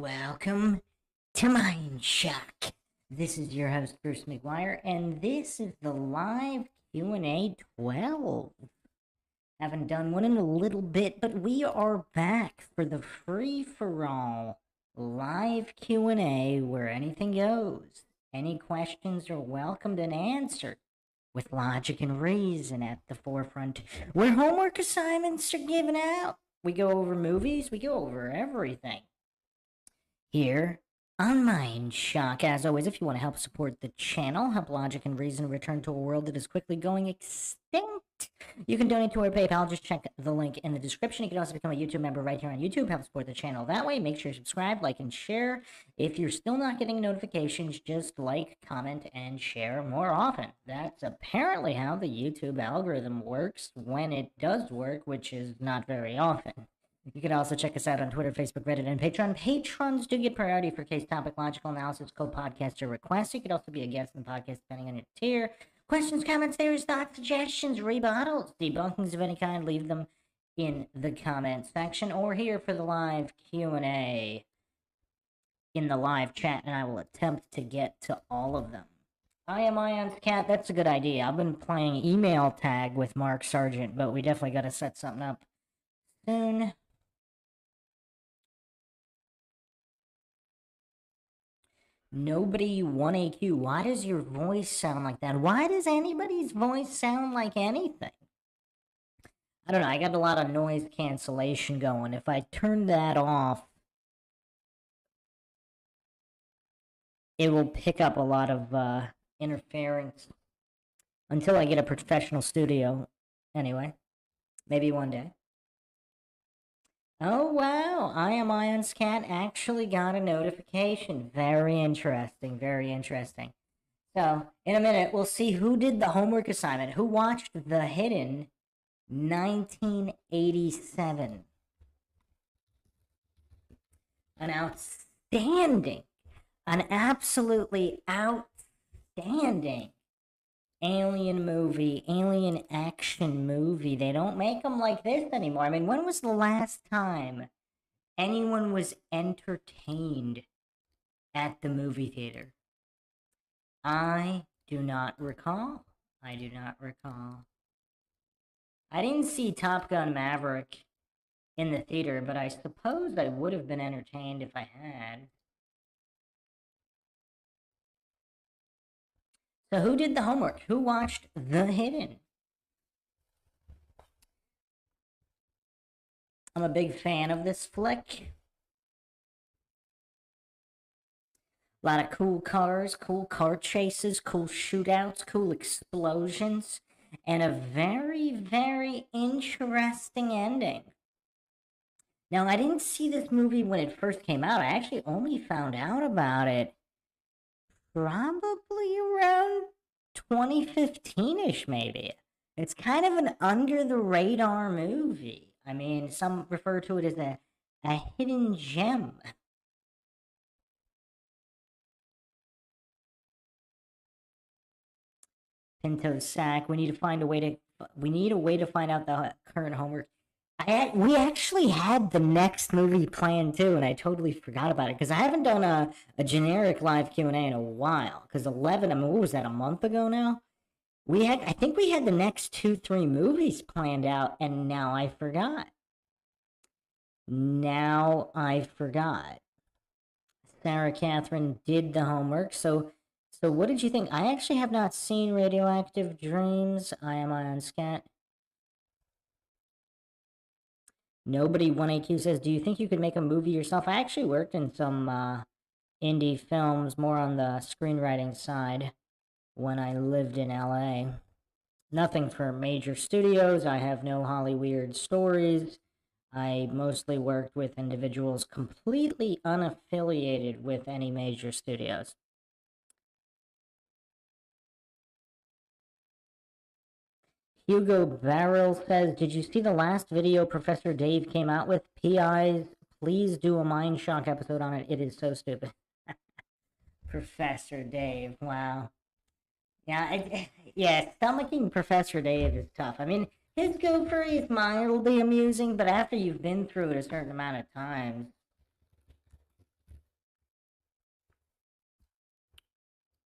Welcome to Mindshock. This is your host, Bruce McGuire, and this is the live Q&A 12. Haven't done one in a little bit, but we are back for the free-for-all live Q&A where anything goes. Any questions are welcomed and answered with logic and reason at the forefront, where homework assignments are given out. We go over movies, we go over everything here on Mindshock. As always, if you want to help support the channel, help logic and reason return to a world that is quickly going extinct, you can donate to our PayPal. Just check the link in the description. You can also become a YouTube member right here on YouTube. Help support the channel that way. Make sure you subscribe, like, and share. If you're still not getting notifications, just like, comment, and share more often. That's apparently how the YouTube algorithm works when it does work, which is not very often. You can also check us out on Twitter, Facebook, Reddit, and Patreon. Patrons do get priority for case topic, logical analysis, co-podcaster requests. You could also be a guest in the podcast depending on your tier. Questions, comments, theories, thoughts, suggestions, rebuttals, debunkings of any kind, leave them in the comment section or here for the live Q&A in the live chat, and I will attempt to get to all of them. I am Ion's cat. That's a good idea. I've been playing email tag with Mark Sargent, but we definitely got to set something up soon. Nobody 1AQ. Why does your voice sound like that? Why does anybody's voice sound like anything? I don't know. I got a lot of noise cancellation going. If I turn that off, it will pick up a lot of interference until I get a professional studio. Anyway, maybe one day. Oh, wow. I am Ion's cat actually got a notification. Very interesting. Very interesting. So, in a minute, we'll see who did the homework assignment. Who watched The Hidden 1987. An absolutely outstanding alien movie, alien action movie. They don't make them like this anymore. I mean, when was the last time anyone was entertained at the movie theater? I do not recall. I didn't see Top Gun Maverick in the theater, but I suppose I would have been entertained if I had. So who did the homework? Who watched The Hidden? I'm a big fan of this flick. A lot of cool cars, cool car chases, cool shootouts, cool explosions, and a very, very interesting ending. Now, I didn't see this movie when it first came out. I actually only found out about it probably around 2015-ish, maybe. It's kind of an under-the-radar movie. I mean, some refer to it as a hidden gem. Pinto sack. We need a way to find out the current homework. We actually had the next movie planned too, and I totally forgot about it because I haven't done a generic live Q&A in a while. Because 11, I mean, what was that, a month ago now? I think we had the next 2-3 movies planned out, and now I forgot. Sarah Catherine did the homework, so what did you think? I actually have not seen Radioactive Dreams. I am Ion's cat. Nobody 1AQ says, do you think you could make a movie yourself? I actually worked in some indie films, more on the screenwriting side, when I lived in LA. Nothing for major studios. I have no Hollyweird stories. I mostly worked with individuals completely unaffiliated with any major studios. Hugo Barrel says, did you see the last video Professor Dave came out with? PIs, please do a Mindshock episode on it. It is so stupid. Professor Dave, wow. Yeah, stomaching Professor Dave is tough. I mean, his goofery is mildly amusing, but after you've been through it a certain amount of times,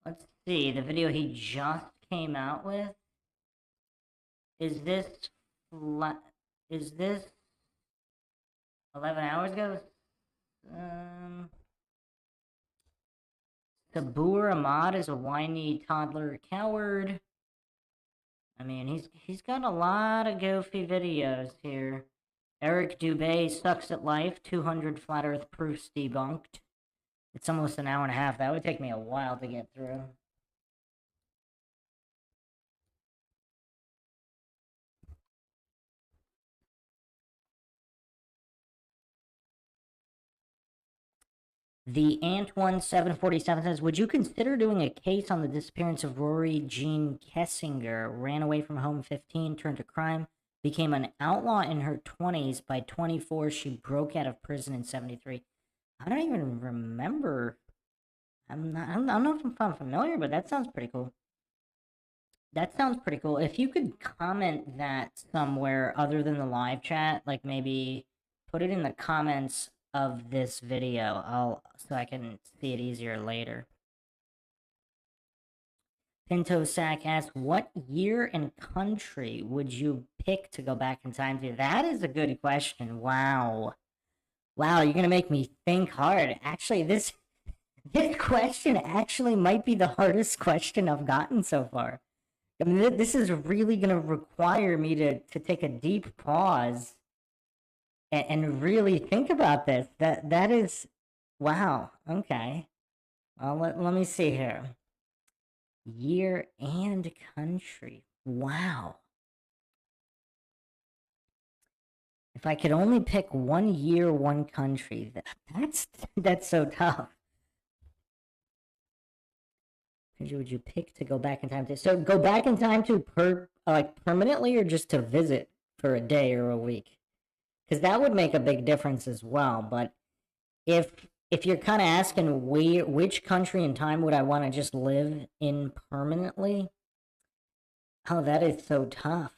Let's see, the video he just came out with. Is this is this 11 hours ago? Sabur Ahmad is a whiny toddler coward. I mean, he's got a lot of goofy videos here. Eric Dubé sucks at life. 200 flat Earth proofs debunked. It's almost an hour and a half. That would take me a while to get through. The Ant1747 says, would you consider doing a case on the disappearance of Rory Jean Kessinger? Ran away from home 15, turned to crime, became an outlaw in her 20s. By 24, she broke out of prison in 73. I don't even remember. I don't know if I'm familiar, but that sounds pretty cool. That sounds pretty cool. If you could comment that somewhere other than the live chat, like maybe put it in the comments of this video, so I can see it easier later. Pinto Sack asks, what year and country would you pick to go back in time to? That is a good question. Wow. Wow, you're gonna make me think hard. Actually, this question actually might be the hardest question I've gotten so far. I mean, this is really gonna require me to take a deep pause and really think about this. That is, wow. Okay. Well, let me see here. Year and country. Wow. If I could only pick one year, one country, that's so tough. Country would you pick to go back in time to? So go back in time to permanently, or just to visit for a day or a week? Because that would make a big difference as well. But if you're kind of asking which country and time would I want to just live in permanently, oh, that is so tough.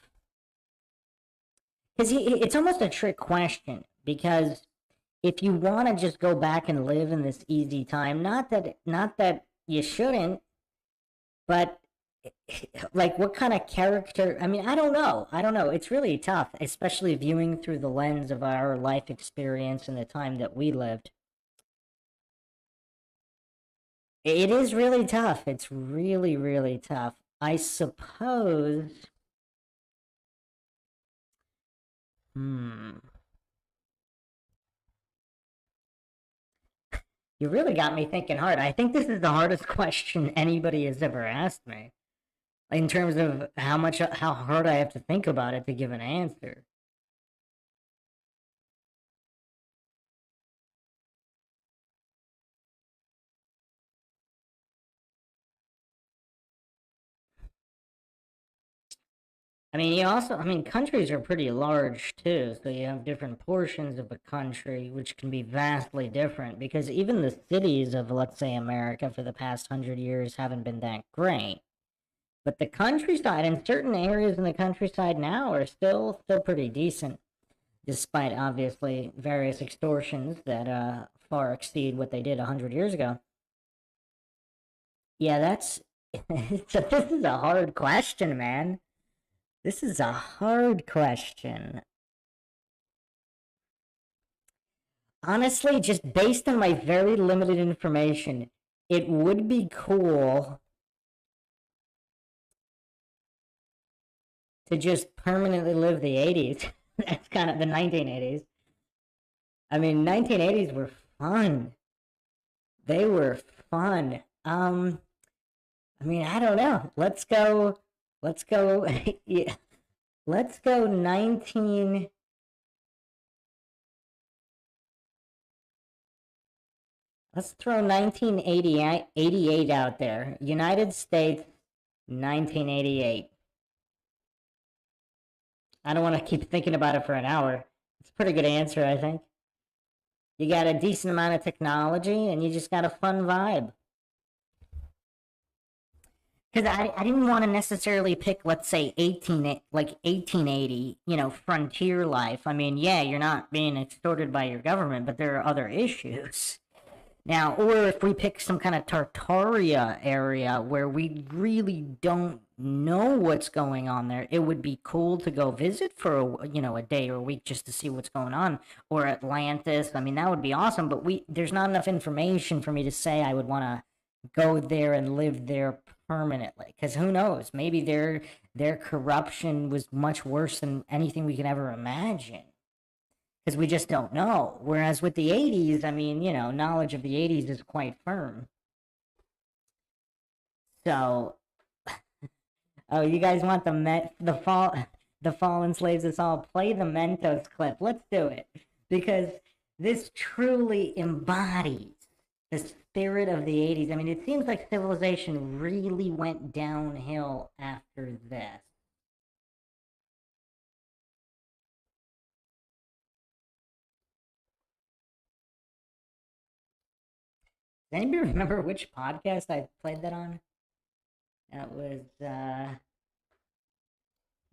Because it's almost a trick question. Because if you want to just go back and live in this easy time, not that you shouldn't, but like, what kind of character? I mean, I don't know. It's really tough, especially viewing through the lens of our life experience and the time that we lived. It is really tough. It's really, really tough. I suppose. You really got me thinking hard. I think this is the hardest question anybody has ever asked me, in terms of how hard I have to think about it to give an answer. I mean, countries are pretty large too, so you have different portions of a country, which can be vastly different, because even the cities of, let's say, America for the past 100 years haven't been that great. But the countryside, and certain areas in the countryside now, are still pretty decent, despite obviously various extortions that far exceed what they did 100 years ago. Yeah, this is a hard question, man. This is a hard question. Honestly, just based on my very limited information, it would be cool to just permanently live the 80s. That's kind of the 1980s. I mean, 1980s were fun. They were fun. I mean, I don't know. Let's go, yeah. Let's go 19. Let's throw 1988 out there. United States, 1988. I don't want to keep thinking about it for an hour. It's a pretty good answer, I think. You got a decent amount of technology, and you just got a fun vibe. Because I didn't want to necessarily pick, let's say, 1880, frontier life. I mean, yeah, you're not being extorted by your government, but there are other issues. Now, or if we pick some kind of Tartaria area where we really don't know what's going on there, it would be cool to go visit for a day or a week just to see what's going on. Or Atlantis. I mean, that would be awesome. But there's not enough information for me to say I would want to go there and live there permanently. Because who knows? Maybe their corruption was much worse than anything we can ever imagine, because we just don't know. Whereas with the 80s, I mean, knowledge of the 80s is quite firm. So, oh, you guys want the fallen slaves us all? Play the Mentos clip. Let's do it, because this truly embodies the spirit of the 80s. I mean, it seems like civilization really went downhill after this. Does anybody remember which podcast I played that on? That was,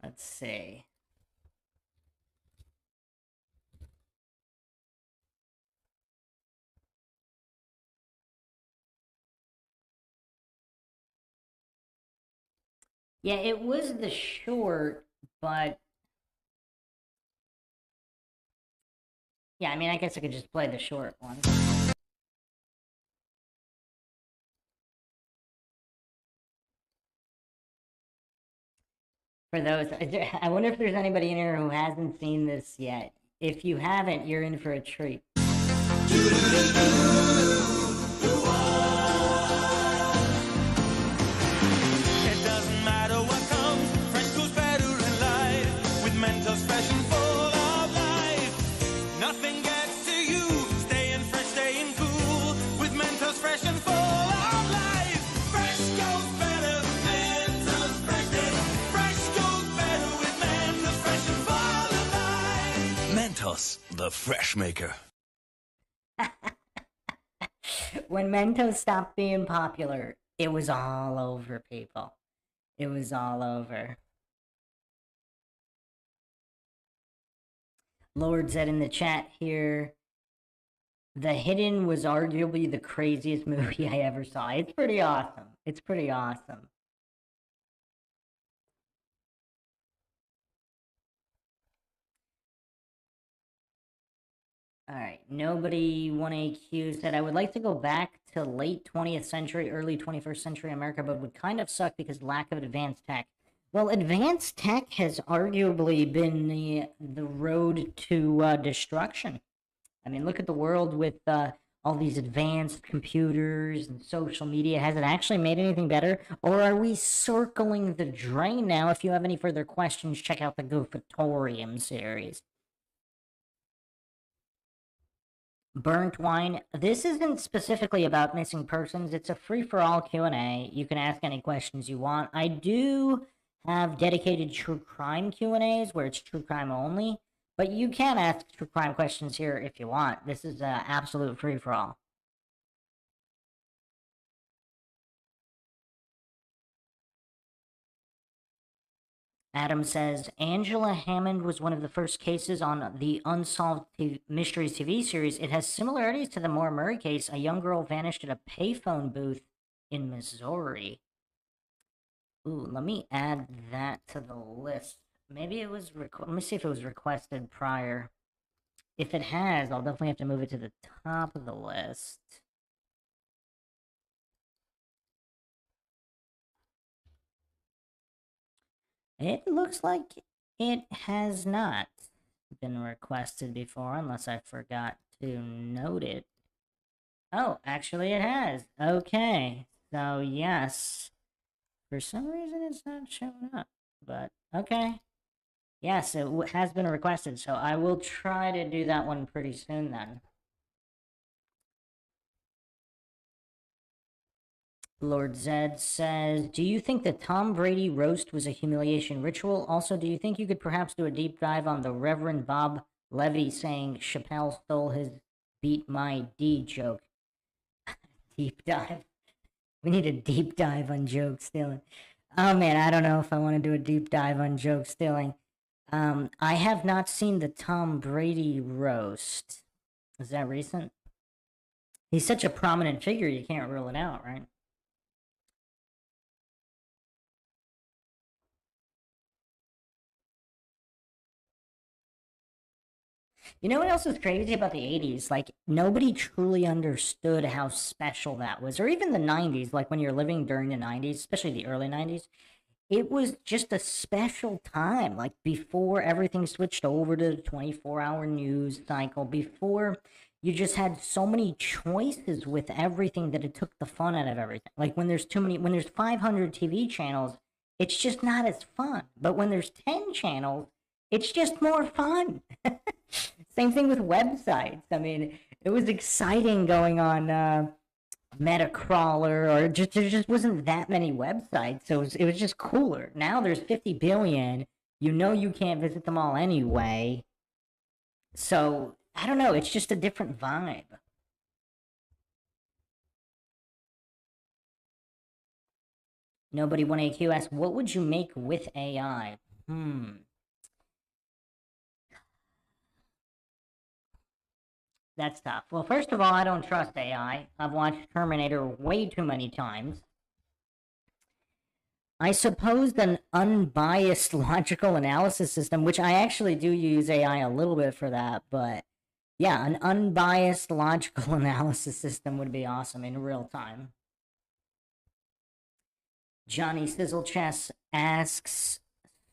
let's see. Yeah, it was the short, but yeah, I mean, I guess I could just play the short one. For those, I wonder if there's anybody in here who hasn't seen this yet. If you haven't, you're in for a treat. It doesn't matter what comes, fresh goes better in life. With Mentos fresh and full of life, nothing gets to you. Staying fresh, staying cool. With Mentos fresh and full of life, fresh goes better. Mentos fresh day. Fresh goes better with Mentos fresh and full of life. Mentos, the fresh maker. When Mentos stopped being popular, it was all over, people. It was all over. Lord said in the chat here, The Hidden was arguably the craziest movie I ever saw. It's pretty awesome. It's pretty awesome. All right, nobody 1AQ said, I would like to go back to late 20th century, early 21st century America, but would kind of suck because lack of advanced tech. Well, advanced tech has arguably been the road to destruction. I mean, look at the world with all these advanced computers and social media. Has it actually made anything better? Or are we circling the drain now? If you have any further questions, check out the Goofatorium series. Burnt wine. This isn't specifically about missing persons. It's a free-for-all Q&A. You can ask any questions you want. I do have dedicated true crime Q&As where it's true crime only, but you can ask true crime questions here if you want. This is absolute free-for-all. Adam says, Angela Hammond was one of the first cases on the Unsolved Mysteries TV series. It has similarities to the Maura Murray case. A young girl vanished at a payphone booth in Missouri. Ooh, let me add that to the list. Maybe it was, let me see if it was requested prior. If it has, I'll definitely have to move it to the top of the list. It looks like it has not been requested before, unless I forgot to note it. Oh, actually it has. Okay, so yes. For some reason it's not showing up, but okay. Yes, it has been requested, so I will try to do that one pretty soon then. Lord Zed says, do you think the Tom Brady roast was a humiliation ritual? Also, do you think you could perhaps do a deep dive on the Reverend Bob Levy saying Chappelle stole his beat my D joke? Deep dive. We need a deep dive on joke stealing. Oh man, I don't know if I want to do a deep dive on joke stealing. I have not seen the Tom Brady roast. Is that recent? He's such a prominent figure, you can't rule it out, right? You know what else is crazy about the 80s? Like, nobody truly understood how special that was. Or even the 90s, like when you're living during the 90s, especially the early 90s. It was just a special time, like before everything switched over to the 24-hour news cycle, before you just had so many choices with everything that it took the fun out of everything. Like when there's 500 TV channels, it's just not as fun. But when there's 10 channels, it's just more fun. Same thing with websites. I mean, it was exciting going on Metacrawler, or just there just wasn't that many websites, so it was just cooler. Now there's 50 billion. You know you can't visit them all anyway. So I don't know. It's just a different vibe. Nobody won AQ asks, what would you make with AI? That's tough. Well, first of all, I don't trust AI. I've watched Terminator way too many times. I suppose an unbiased logical analysis system, which I actually do use AI a little bit for that, but yeah, an unbiased logical analysis system would be awesome in real time. Johnny Sizzle Chess asks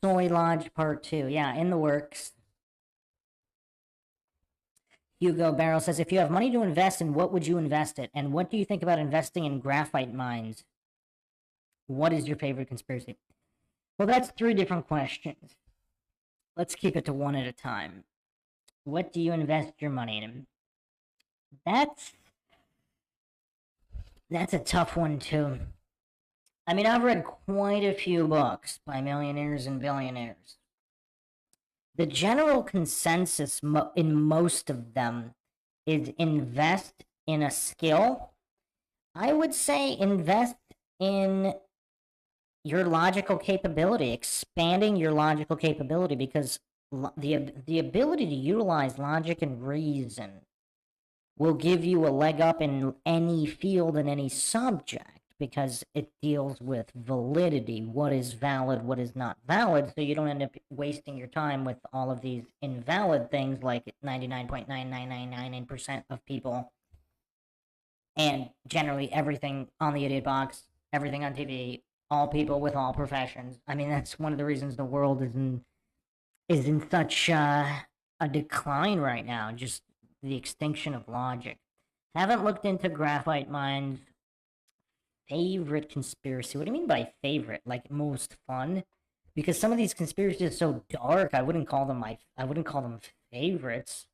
Soy Lodge Part 2. Yeah, in the works. Hugo Barrel says, if you have money to invest in, what would you invest it? And what do you think about investing in graphite mines? What is your favorite conspiracy? Well, that's three different questions. Let's keep it to one at a time. What do you invest your money in? That's a tough one too. I mean, I've read quite a few books by millionaires and billionaires. The general consensus in most of them is invest in a skill. I would say invest in your logical capability, expanding your logical capability, because the ability to utilize logic and reason will give you a leg up in any field and any subject, because it deals with validity, what is valid, what is not valid, so you don't end up wasting your time with all of these invalid things like 99.9999% of people, and generally everything on the idiot box, everything on TV, all people with all professions. I mean, that's one of the reasons the world is in such a decline right now, just the extinction of logic. Haven't looked into graphite mines. Favorite conspiracy? What do you mean by favorite? Like most fun? Because some of these conspiracies are so dark, I wouldn't call them favorites.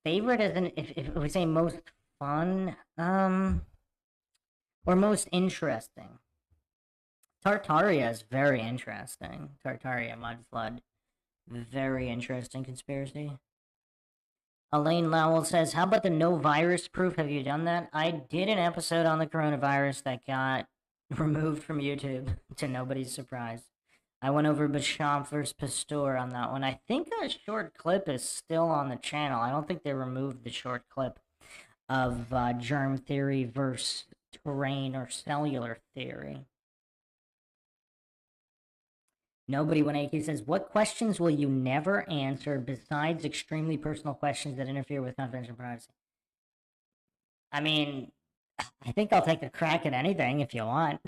Favorite as in if we say most fun, or most interesting. Tartaria is very interesting. Tartaria Mud Flood. Very interesting conspiracy. Elaine Lowell says, how about the no virus proof? Have you done that? I did an episode on the coronavirus that got removed from YouTube, to nobody's surprise. I went over Bishop versus Pasteur on that one. I think a short clip is still on the channel. I don't think they removed the short clip of germ theory versus terrain or cellular theory. Nobody when AQ says, what questions will you never answer besides extremely personal questions that interfere with confidential privacy? I mean, I think I'll take a crack at anything if you want.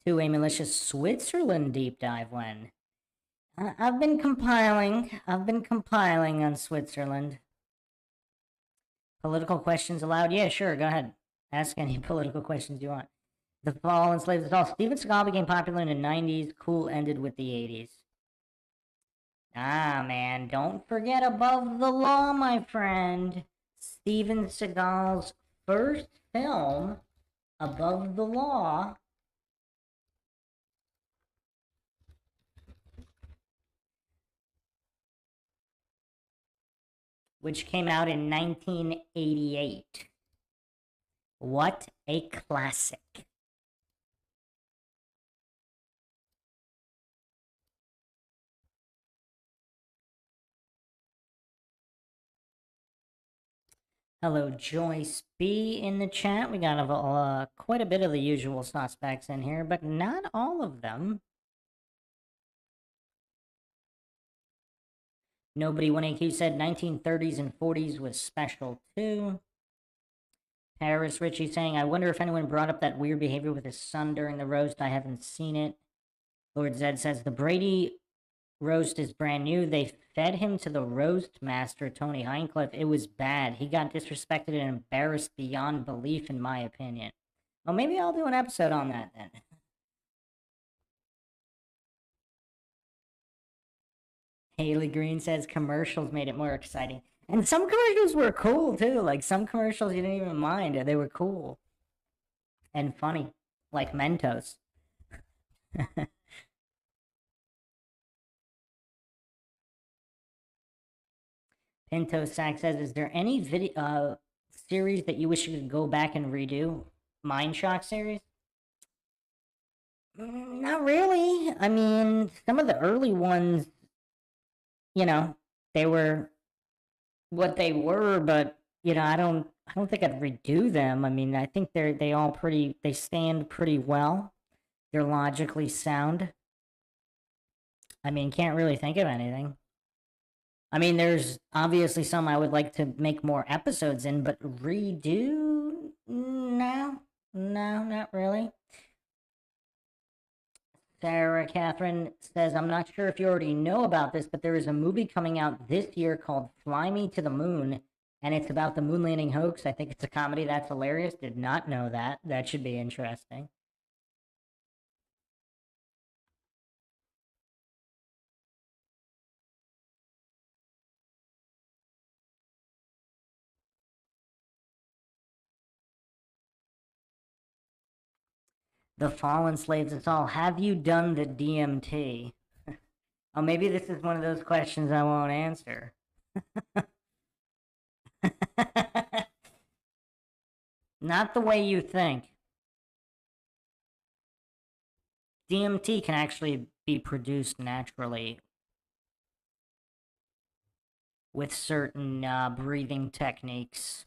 To a malicious Switzerland deep dive when? I've been compiling on Switzerland. Political questions allowed? Yeah, sure, go ahead. Ask any political questions you want. The Fall Enslaved Us All. Steven Seagal became popular in the 90s. Cool ended with the 80s. Ah, man, don't forget Above the Law, my friend. Steven Seagal's first film, Above the Law, which came out in 1988. What a classic. Hello, Joyce B in the chat. We got quite a bit of the usual suspects in here, but not all of them. Nobody 1AQ said 1930s and 40s was special too. Paris Ritchie saying, I wonder if anyone brought up that weird behavior with his son during the roast. I haven't seen it. Lord Zed says, the Brady roast is brand new. They fed him to the roast master, Tony Hinecliffe. It was bad. He got disrespected and embarrassed beyond belief, in my opinion. Well, maybe I'll do an episode on that then. Haley Green says commercials made it more exciting. And some commercials were cool too. Like some commercials you didn't even mind. They were cool and funny, like Mentos. Pinto Sack says, "Is there any video series that you wish you could go back and redo? Mindshock series? Not really. I mean, some of the early ones, you know, they were what they were, but I don't think I'd redo them. I mean, I think they stand pretty well. They're logically sound. I mean, can't really think of anything. I mean, there's obviously some I would like to make more episodes in, but redo? No, not really. Sarah Catherine says, I'm not sure if you already know about this, but there is a movie coming out this year called Fly Me to the Moon, and it's about the moon landing hoax. I think it's a comedy. That's hilarious. Did not know that. That should be interesting. The Fallen Slaves Us All. Have you done the DMT? Oh, maybe this is one of those questions I won't answer. Not the way you think. DMT can actually be produced naturally with certain breathing techniques.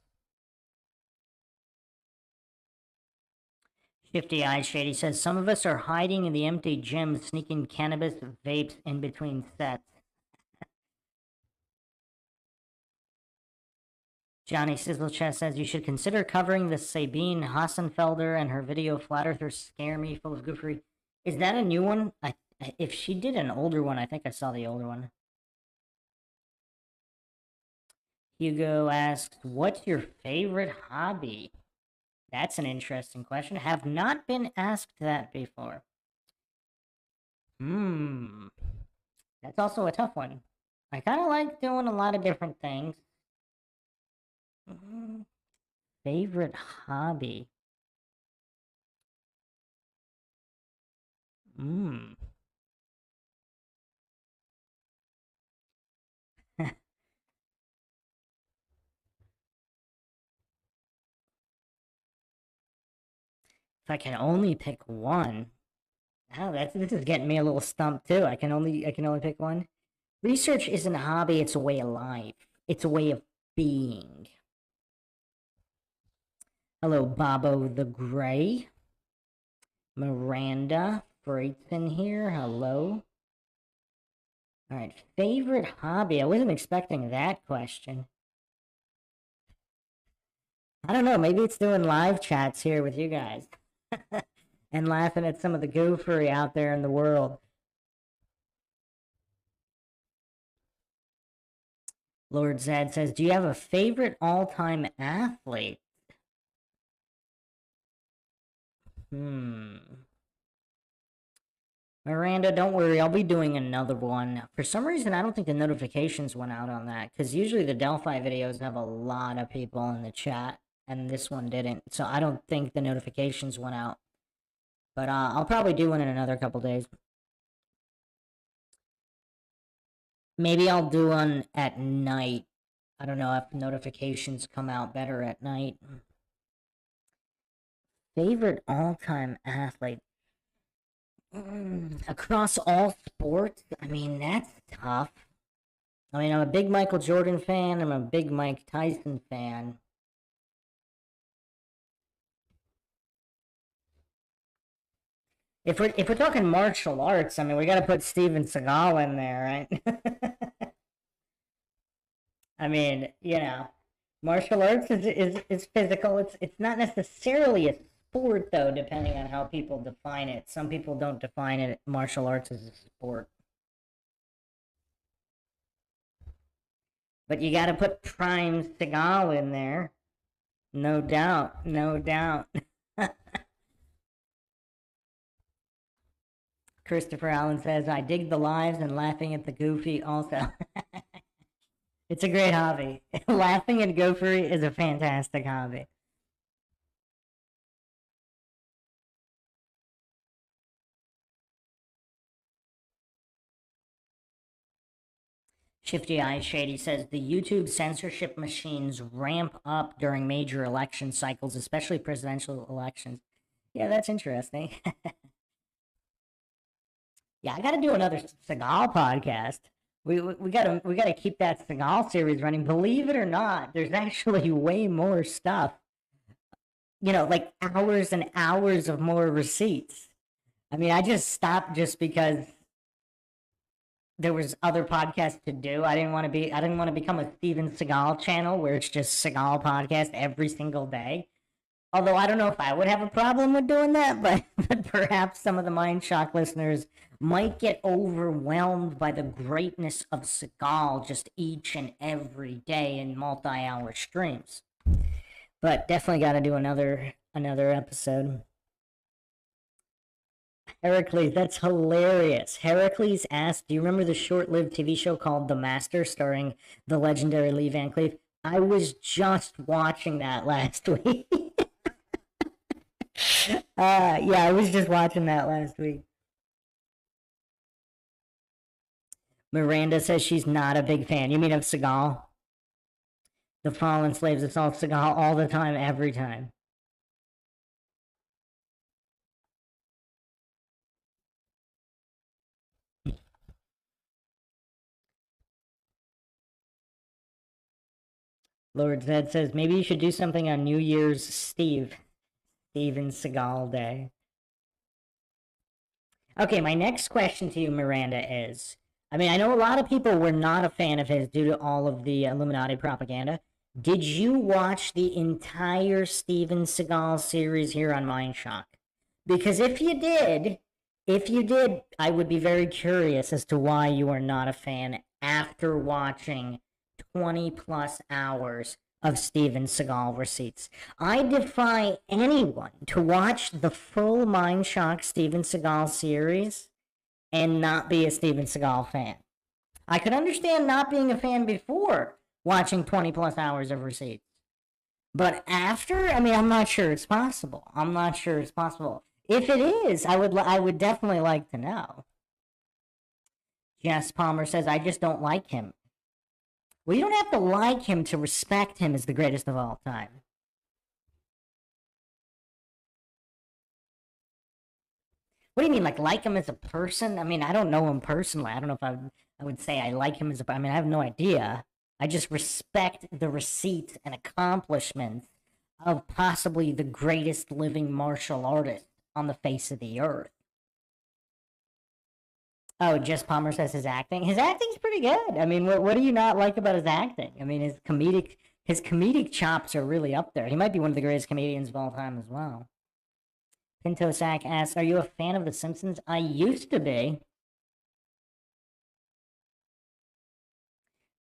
Shifty Eyes Shady says, some of us are hiding in the empty gym, sneaking cannabis vapes in between sets. Johnny Sizzlechest says, you should consider covering the Sabine Hassenfelder and her video Flat Earthers Scare Me, full of goofery. Is that a new one? If she did an older one, I think I saw the older one. Hugo asks, what's your favorite hobby? That's an interesting question. Have not been asked that before. That's also a tough one. I kind of like doing a lot of different things. Favorite hobby? If I can only pick one. Oh, this is getting me a little stumped too. I can only pick one. Research isn't a hobby, it's a way of life. It's a way of being. Hello, Bobo the Gray. Miranda Freighton here. Hello. Alright, favorite hobby. I wasn't expecting that question. I don't know, maybe it's doing live chats here with you guys. And laughing at some of the goofery out there in the world. Lord Zed says, do you have a favorite all-time athlete? Miranda, don't worry, I'll be doing another one. For some reason, I don't think the notifications went out on that, because usually the Delphi videos have a lot of people in the chat, and this one didn't, so I don't think the notifications went out. But I'll probably do one in another couple days. Maybe I'll do one at night. I don't know if notifications come out better at night. Favorite all-time athlete? Across all sports? I mean, that's tough. I mean, I'm a big Michael Jordan fan. I'm a big Mike Tyson fan. If we're talking martial arts, I mean, we got to put Steven Seagal in there, right? I mean, martial arts is physical. It's not necessarily a sport though, depending on how people define it. Some people don't define it martial arts as a sport. But you got to put Prime Seagal in there. No doubt, no doubt. Christopher Allen says, I dig the lives and laughing at the goofy also. It's a great hobby. Laughing at goofery is a fantastic hobby. Shifty Eyes Shady says the YouTube censorship machines ramp up during major election cycles, especially presidential elections. Yeah, that's interesting. Yeah, I got to do another Seagal podcast. We gotta keep that Seagal series running. Believe it or not, there's actually way more stuff. Like hours and hours of more receipts. I mean, I just stopped just because there was other podcasts to do. I didn't want to become a Steven Seagal channel where it's just Seagal podcast every single day. Although I don't know if I would have a problem with doing that, but perhaps some of the Mindshock listeners might get overwhelmed by the greatness of Seagal just each and every day in multi-hour streams. But definitely got to do another episode. Heracles, that's hilarious. Heracles asked, do you remember the short-lived TV show called The Master starring the legendary Lee Van Cleef? I was just watching that last week. Yeah, I was just watching that last week. Miranda says she's not a big fan. You mean of Seagal? The Fallen Slaves assault Seagal all the time, every time. Lord Zed says maybe you should do something on New Year's Steven Seagal Day. Okay, my next question to you, Miranda, is I mean, I know a lot of people were not a fan of his due to all of the Illuminati propaganda. Did you watch the entire Steven Seagal series here on Mindshock? Because if you did, I would be very curious as to why you are not a fan after watching 20 plus hours of Steven Seagal receipts. I defy anyone to watch the full Mindshock Steven Seagal series and not be a Steven Seagal fan. I could understand not being a fan before watching 20 plus hours of receipts. But after, I mean, I'm not sure it's possible. If it is, I would definitely like to know. Jess Palmer says, I just don't like him. Well, you don't have to like him to respect him as the greatest of all time. What do you mean, like him as a person? I mean, I don't know him personally. I don't know if I would say I like him as a. I mean, I have no idea. I just respect the receipts and accomplishments of possibly the greatest living martial artist on the face of the earth. Oh, Jess Palmer says his acting. His acting's pretty good. I mean, what do you not like about his acting? I mean, his comedic chops are really up there. He might be one of the greatest comedians of all time as well. Pinto Sack asks, are you a fan of The Simpsons? I used to be.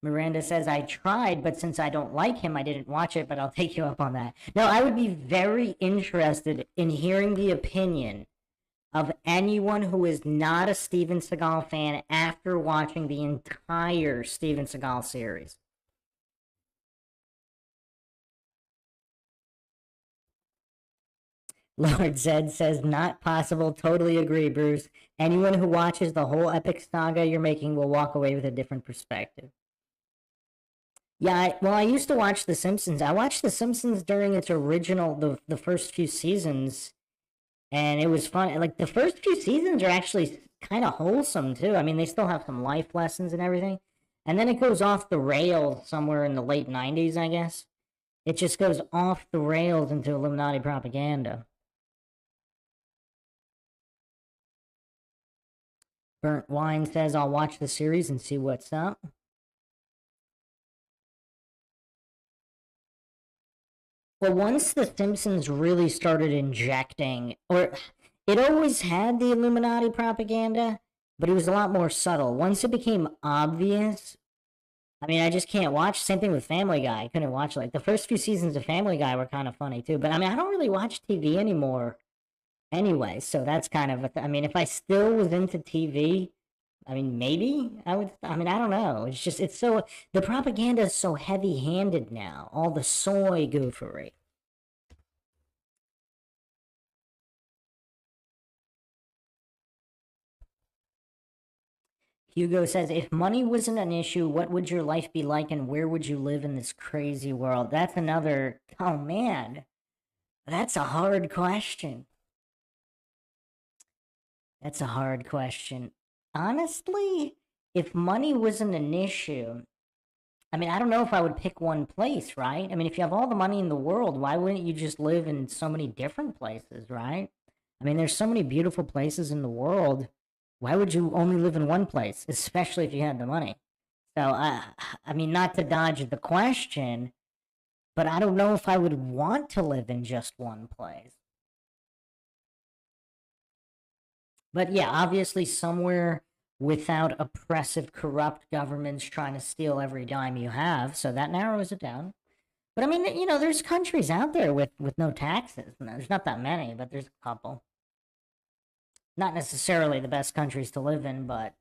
Miranda says, I tried, but since I don't like him, I didn't watch it, but I'll take you up on that. No, I would be very interested in hearing the opinion of anyone who is not a Steven Seagal fan after watching the entire Steven Seagal series. Lord Zed says, not possible. Totally agree, Bruce. Anyone who watches the whole epic saga you're making will walk away with a different perspective. Yeah, I used to watch The Simpsons. I watched The Simpsons during its original, the first few seasons, and it was fun. Like, the first few seasons are actually kind of wholesome, too. I mean, they still have some life lessons and everything. And then it goes off the rails somewhere in the late 90s, I guess. It just goes off the rails into Illuminati propaganda. Burnt Wine says, I'll watch the series and see what's up. Well, once The Simpsons really started injecting, or it always had the Illuminati propaganda, but it was a lot more subtle. Once it became obvious, I mean, I just can't watch. Same thing with Family Guy. I couldn't watch, like, the first few seasons of Family Guy were kind of funny too. But I mean, I don't really watch TV anymore anyway, so that's kind of I mean, if I still was into TV, I mean, maybe I would. I mean, I don't know. It's just, it's so, the propaganda is so heavy handed now. All the soy goofery. Hugo says, if money wasn't an issue, what would your life be like and where would you live in this crazy world? That's another, oh man, that's a hard question. That's a hard question. Honestly, if money wasn't an issue, I mean, I don't know if I would pick one place, right? I mean, if you have all the money in the world, why wouldn't you just live in so many different places, right? I mean, there's so many beautiful places in the world. Why would you only live in one place, especially if you had the money? So, I mean, not to dodge the question, but I don't know if I would want to live in just one place. But yeah, obviously somewhere without oppressive, corrupt governments trying to steal every dime you have. So that narrows it down. But I mean, you know, there's countries out there with no taxes. There's not that many, but there's a couple. Not necessarily the best countries to live in, but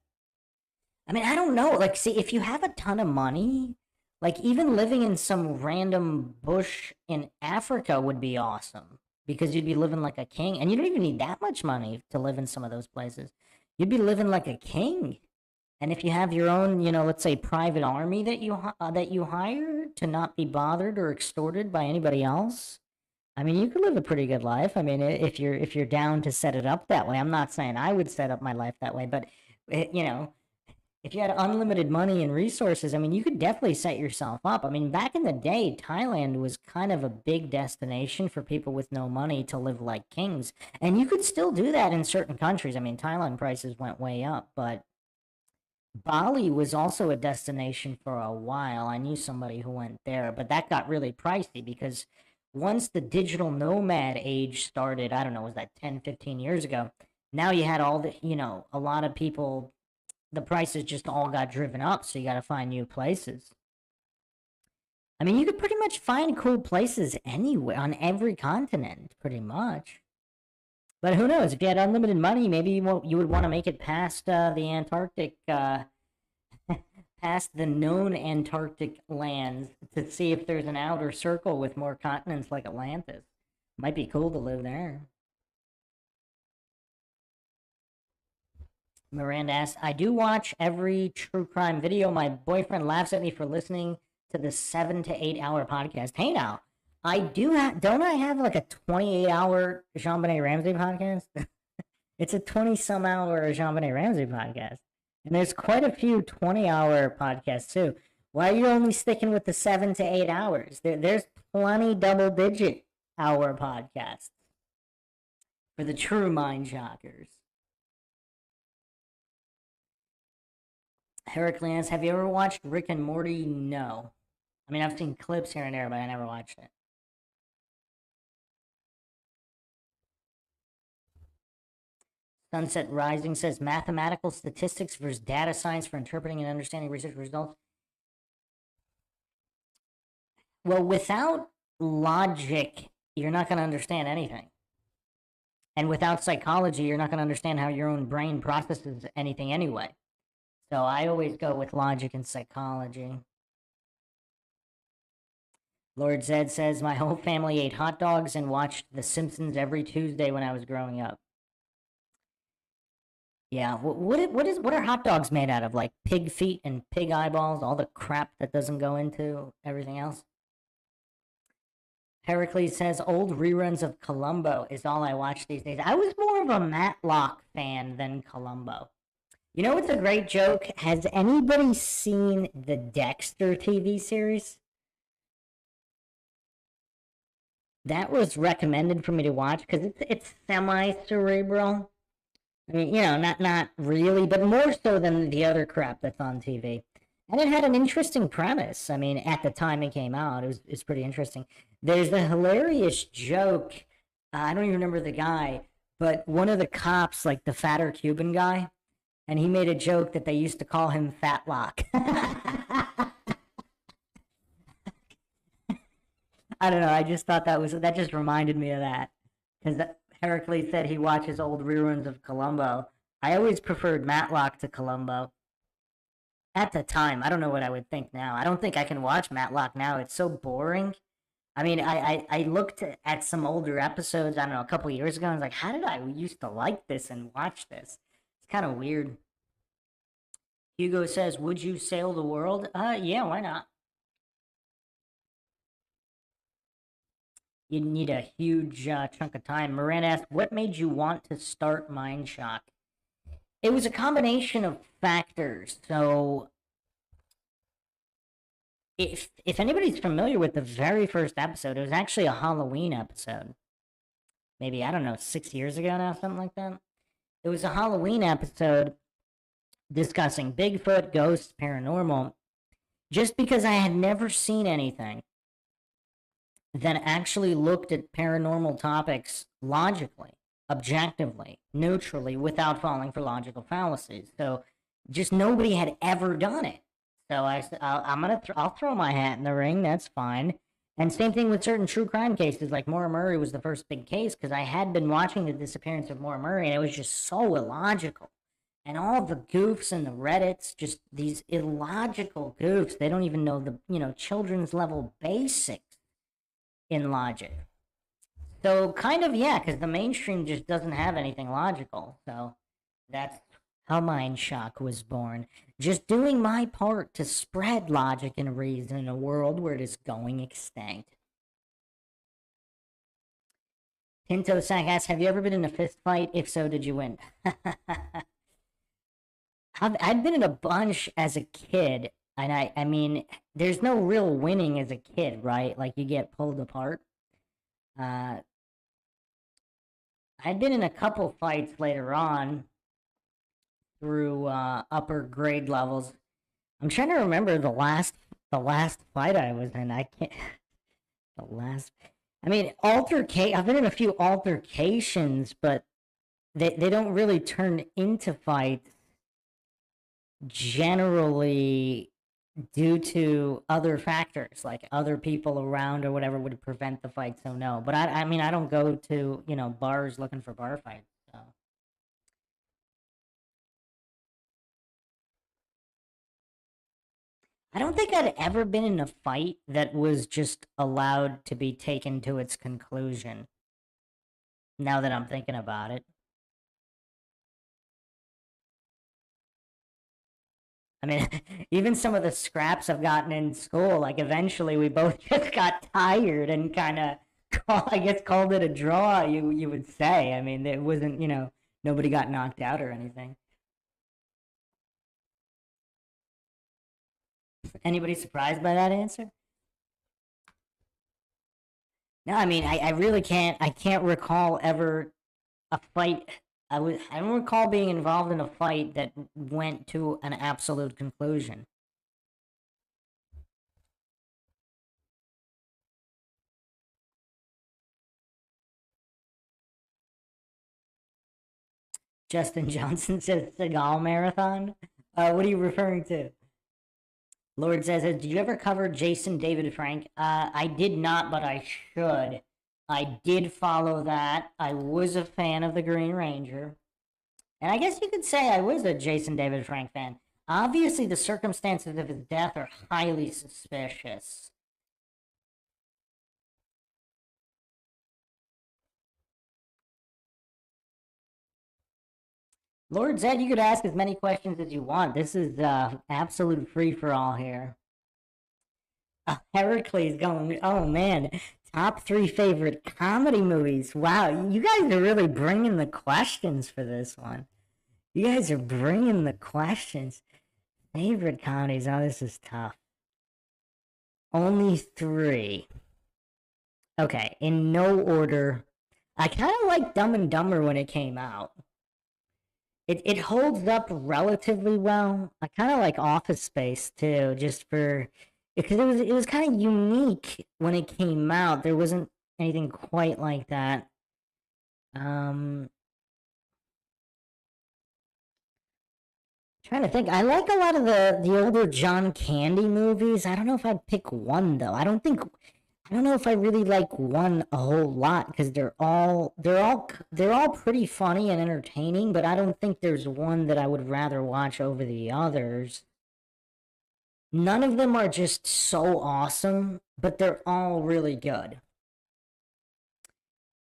I mean, I don't know. Like, see, if you have a ton of money, like even living in some random bush in Africa would be awesome because you'd be living like a king, and you don't even need that much money to live in some of those places. You'd be living like a king. And if you have your own, you know, let's say private army that you hire to not be bothered or extorted by anybody else, I mean, you could live a pretty good life. I mean, if you're down to set it up that way. I'm not saying I would set up my life that way, but you know, if you had unlimited money and resources, I mean, you could definitely set yourself up. I mean, back in the day, Thailand was kind of a big destination for people with no money to live like kings. And you could still do that in certain countries. I mean, Thailand prices went way up, but Bali was also a destination for a while. I knew somebody who went there, but that got really pricey because once the digital nomad age started, I don't know, was that 10, 15 years ago? Now you had all the, you know, a lot of people, the prices just all got driven up, so you got to find new places. I mean, you could pretty much find cool places anywhere on every continent, pretty much. But who knows? If you had unlimited money, maybe you would want to make it past the Antarctic, past the known Antarctic lands to see if there's an outer circle with more continents like Atlantis. Might be cool to live there. Miranda asks, I do watch every true crime video. My boyfriend laughs at me for listening to the 7 to 8 hour podcast. Hey now, I do have, don't I have like a 28-hour JonBenet Ramsey podcast? It's a 20 some hour JonBenet Ramsey podcast. And there's quite a few 20-hour podcasts too. Why are you only sticking with the 7 to 8 hours? There's plenty double-digit hour podcasts for the true mind shockers. Heraclius, have you ever watched Rick and Morty? No. I mean, I've seen clips here and there, but I never watched it. Sunset Rising says mathematical statistics versus data science for interpreting and understanding research results. Well, without logic, you're not going to understand anything. And without psychology, you're not going to understand how your own brain processes anything anyway. So I always go with logic and psychology. Lord Zed says, my whole family ate hot dogs and watched The Simpsons every Tuesday when I was growing up. Yeah, what are hot dogs made out of? Like pig feet and pig eyeballs, all the crap that doesn't go into everything else? Heracles says, old reruns of Columbo is all I watch these days. I was more of a Matlock fan than Columbo. You know what's a great joke? Has anybody seen the Dexter TV series? That was recommended for me to watch because it's semi-cerebral. I mean, not really, but more so than the other crap that's on TV. And it had an interesting premise. I mean, at the time it came out, it's pretty interesting. There's a hilarious joke. I don't even remember the guy, but one of the cops, like the fatter Cuban guy, and he made a joke that they used to call him Fatlock. I don't know. I just thought that just reminded me of that because Heracles said he watches old reruns of Columbo. I always preferred Matlock to Columbo at the time. I don't know what I would think now. I don't think I can watch Matlock now. It's so boring. I mean, I looked at some older episodes, I don't know, a couple years ago, and I was like, how did I used to like this and watch this? It's kind of weird. Hugo says, would you sail the world? Yeah, why not? You need a huge chunk of time. Moran asked, what made you want to start Mindshock? It was a combination of factors. So, if anybody's familiar with the very first episode, it was actually a Halloween episode. Maybe, I don't know, 6 years ago now, something like that. It was a Halloween episode discussing Bigfoot, ghosts, paranormal, just because I had never seen anything that actually looked at paranormal topics logically, objectively, neutrally, without falling for logical fallacies. So just nobody had ever done it. So I'll throw my hat in the ring. That's fine. And same thing with certain true crime cases, like Maura Murray was the first big case because I had been watching the disappearance of Maura Murray, and it was just so illogical. And all the goofs and the Reddits, just these illogical goofs. They don't even know the children's level basics in logic. So kind of, yeah, because the mainstream just doesn't have anything logical. So that's how Mindshock was born. Just doing my part to spread logic and reason in a world where it is going extinct. Tinto Sack asks, have you ever been in a fist fight? If so, did you win? I've been in a bunch as a kid, and I mean, there's no real winning as a kid, right? Like, you get pulled apart. I'd been in a couple fights later on through upper grade levels. I'm trying to remember the last fight I was in. I can't. The last. I mean, I've been in a few altercations, but they don't really turn into fights generally due to other factors, like other people around or whatever would prevent the fight. So no, but I mean, I don't go to bars looking for bar fights. So. I don't think I'd ever been in a fight that was just allowed to be taken to its conclusion. Now that I'm thinking about it. I mean, even some of the scraps I've gotten in school, like eventually we both just got tired and kind of, I guess, called it a draw. You would say. I mean, it wasn't, nobody got knocked out or anything. Anybody surprised by that answer? No, I mean, I really can't. I can't recall ever a fight. I don't recall being involved in a fight that went to an absolute conclusion. Justin Johnson says Seagal Marathon. What are you referring to? Lord says, did you ever cover Jason David Frank? I did not, but I should. I did follow that. I was a fan of the Green Ranger. And I guess you could say I was a Jason David Frank fan. Obviously, the circumstances of his death are highly suspicious. Lord Zed, you could ask as many questions as you want. This is absolute free-for-all here. Heracles going, oh man, top 3 favorite comedy movies. Wow, you guys are really bringing the questions for this one. You guys are bringing the questions. Favorite comedies, oh, this is tough. Only 3. Okay, in no order. I kind of liked Dumb and Dumber when it came out. it holds up relatively well. I kind of like Office Space too, just for because it was kind of unique when it came out. There wasn't anything quite like that. Um, Trying to think. I like a lot of the older John Candy movies. I don't know if I'd pick one though. I don't know if I really like one a whole lot because they're all pretty funny and entertaining, but I don't think there's one that I would rather watch over the others. None of them are just so awesome, but they're all really good.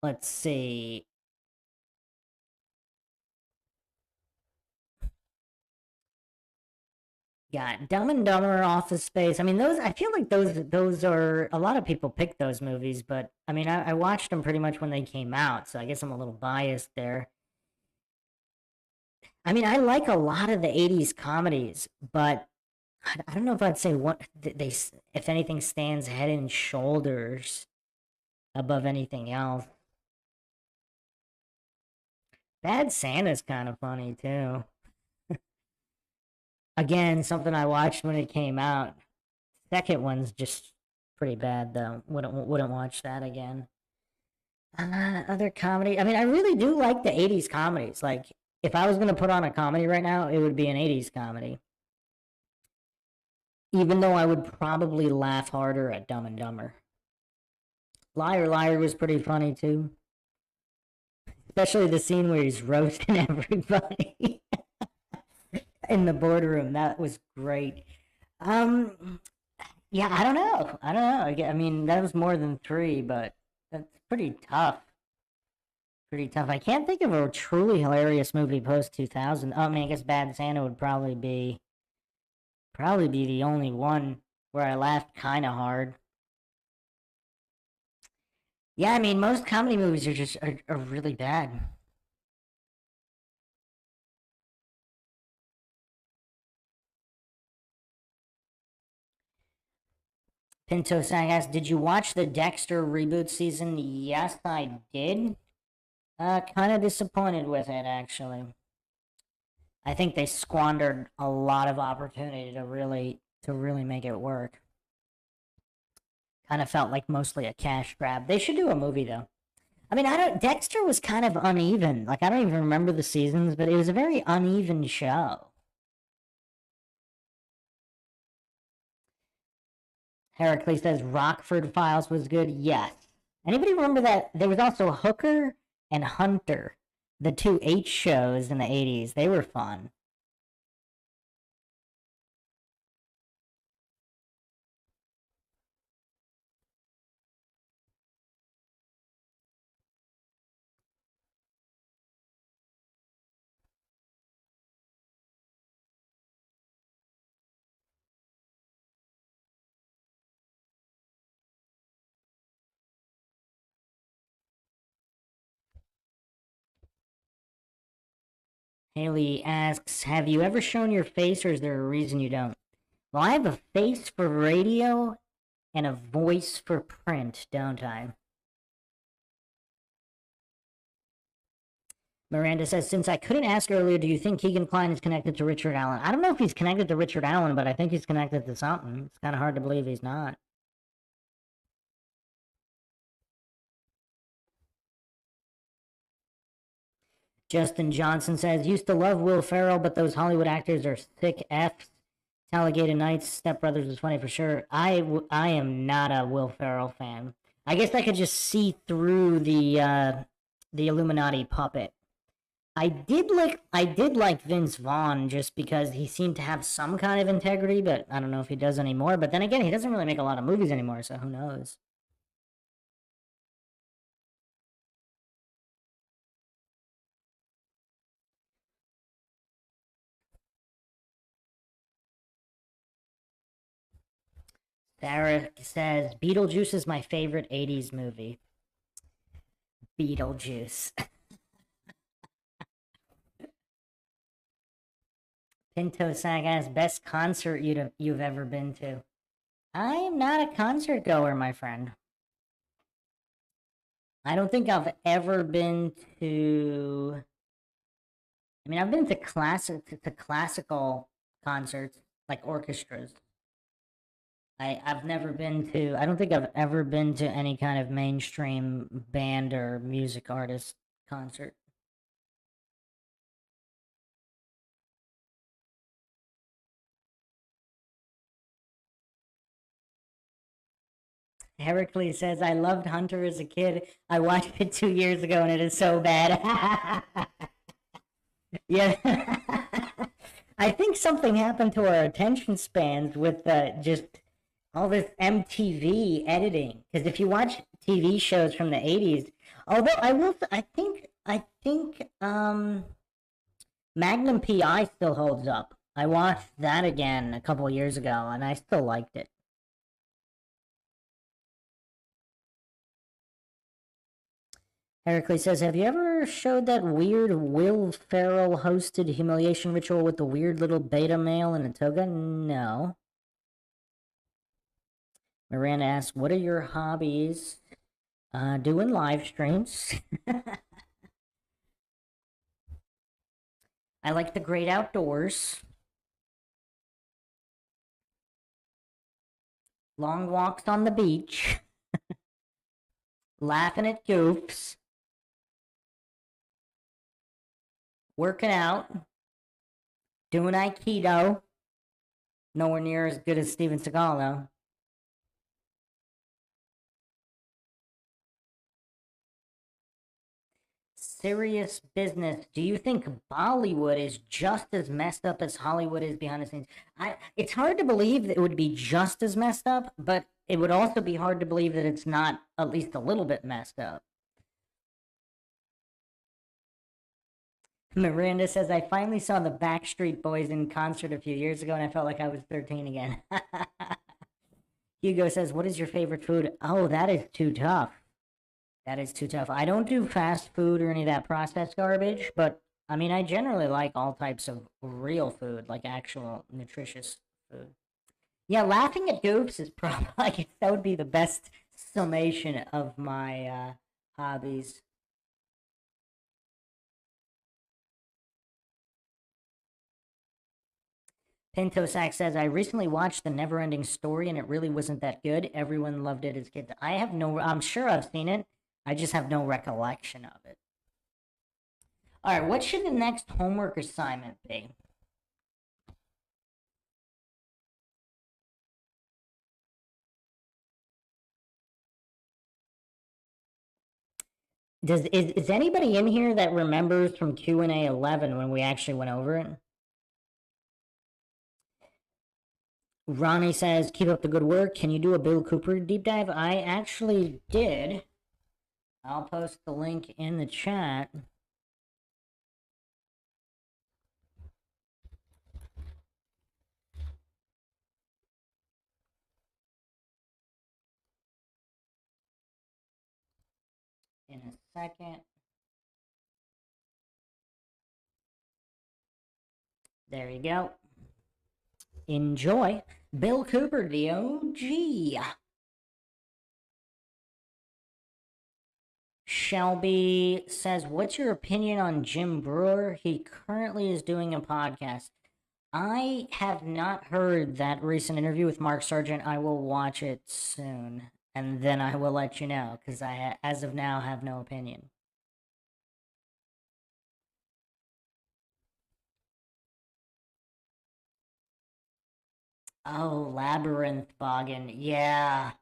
Let's see. Yeah, Dumb and Dumber, Office Space. I mean, those. I feel like those are a lot of people pick those movies, but I mean, I watched them pretty much when they came out, so I guess I'm a little biased there. I mean, I like a lot of the '80s comedies, but I don't know if I'd say what if anything stands head and shoulders above anything else. Bad Santa's kind of funny too. Again, something I watched when it came out. Second one's just pretty bad though. Wouldn't watch that again. Other comedy. I mean, I really do like the '80s comedies. Like, if I was gonna put on a comedy right now, it would be an '80s comedy. Even though I would probably laugh harder at Dumb and Dumber. Liar Liar was pretty funny too, especially the scene where he's roasting everybody in the boardroom. That was great. Um, yeah, I don't know. I don't know. I mean, that was more than three, but that's pretty tough. Pretty tough. I can't think of a truly hilarious movie post 2000. Oh, I mean, I guess Bad Santa would probably be the only one where I laughed kind of hard. Yeah, I mean, most comedy movies are really bad. Pinto Sang asks, did you watch the Dexter reboot season? Yes, I did. Kind of disappointed with it, actually. I think they squandered a lot of opportunity to really make it work. Kind of felt like mostly a cash grab. They should do a movie though. I mean, I don't. Dexter was kind of uneven. Like, I don't even remember the seasons, but it was a very uneven show. Heracles says Rockford Files was good. Yes. Anybody remember that? There was also Hooker and Hunter, the two H shows in the '80s. They were fun. Haley asks, have you ever shown your face, or is there a reason you don't? Well, I have a face for radio and a voice for print, don't I? Miranda says, since I couldn't ask earlier, do you think Keegan Klein is connected to Richard Allen? I don't know if he's connected to Richard Allen, but I think he's connected to something. It's kind of hard to believe he's not. Justin Johnson says, used to love Will Ferrell, but those Hollywood actors are thick F's. Talladega Nights, Step Brothers was funny for sure. I am not a Will Ferrell fan. I guess I could just see through the Illuminati puppet. I did like Vince Vaughn just because he seemed to have some kind of integrity, but I don't know if he does anymore. But then again, he doesn't really make a lot of movies anymore, so who knows? Sarah says Beetlejuice is my favorite '80s movie. Beetlejuice. Pinto Sagas, best concert you've ever been to. I am not a concert goer, my friend. I don't think I've ever been to I mean, I've been to classical concerts, like orchestras. I've never been to. I don't think I've ever been to any kind of mainstream band or music artist concert. Heracles says, "I loved Hunter as a kid. I watched it 2 years ago, and it is so bad." Yeah. I think something happened to our attention spans with just all this MTV editing. Because if you watch TV shows from the 80s, although I think Magnum PI still holds up. I watched that again a couple years ago, and I still liked it. Heracles says, "Have you ever showed that weird Will Ferrell hosted humiliation ritual with the weird little beta male in a toga?" No. Miranda asks, "What are your hobbies?" Doing live streams. I like the great outdoors. Long walks on the beach. Laughing at goofs. Working out. Doing Aikido. Nowhere near as good as Steven Seagal, though. Serious business. Do you think Bollywood is just as messed up as Hollywood is behind the scenes? It's hard to believe that it would be just as messed up, but it would also be hard to believe that it's not at least a little bit messed up. Miranda says, "I finally saw the Backstreet Boys in concert a few years ago and I felt like I was 13 again." Hugo says, "What is your favorite food?" Oh, that is too tough. That is too tough. I don't do fast food or any of that processed garbage, but I mean, I generally like all types of real food, like actual nutritious food. Yeah, laughing at goofs is probably, I guess that would be the best summation of my hobbies. Pinto Sack says, "I recently watched The Neverending Story and it really wasn't that good. Everyone loved it as kids." I'm sure I've seen it. I just have no recollection of it. All right, what should the next homework assignment be? Is anybody in here that remembers from Q&A 11 when we actually went over it? Ronnie says, "Keep up the good work. Can you do a Bill Cooper deep dive?" I actually did. I'll post the link in the chat. In a second. There you go. Enjoy. Bill Cooper, the OG. Shelby says, "What's your opinion on Jim Brewer? He currently is doing a podcast." I have not heard that recent interview with Mark Sargent. I will watch it soon, and then I will let you know, because I, as of now, have no opinion. Oh, Labyrinth, Boggin. Yeah.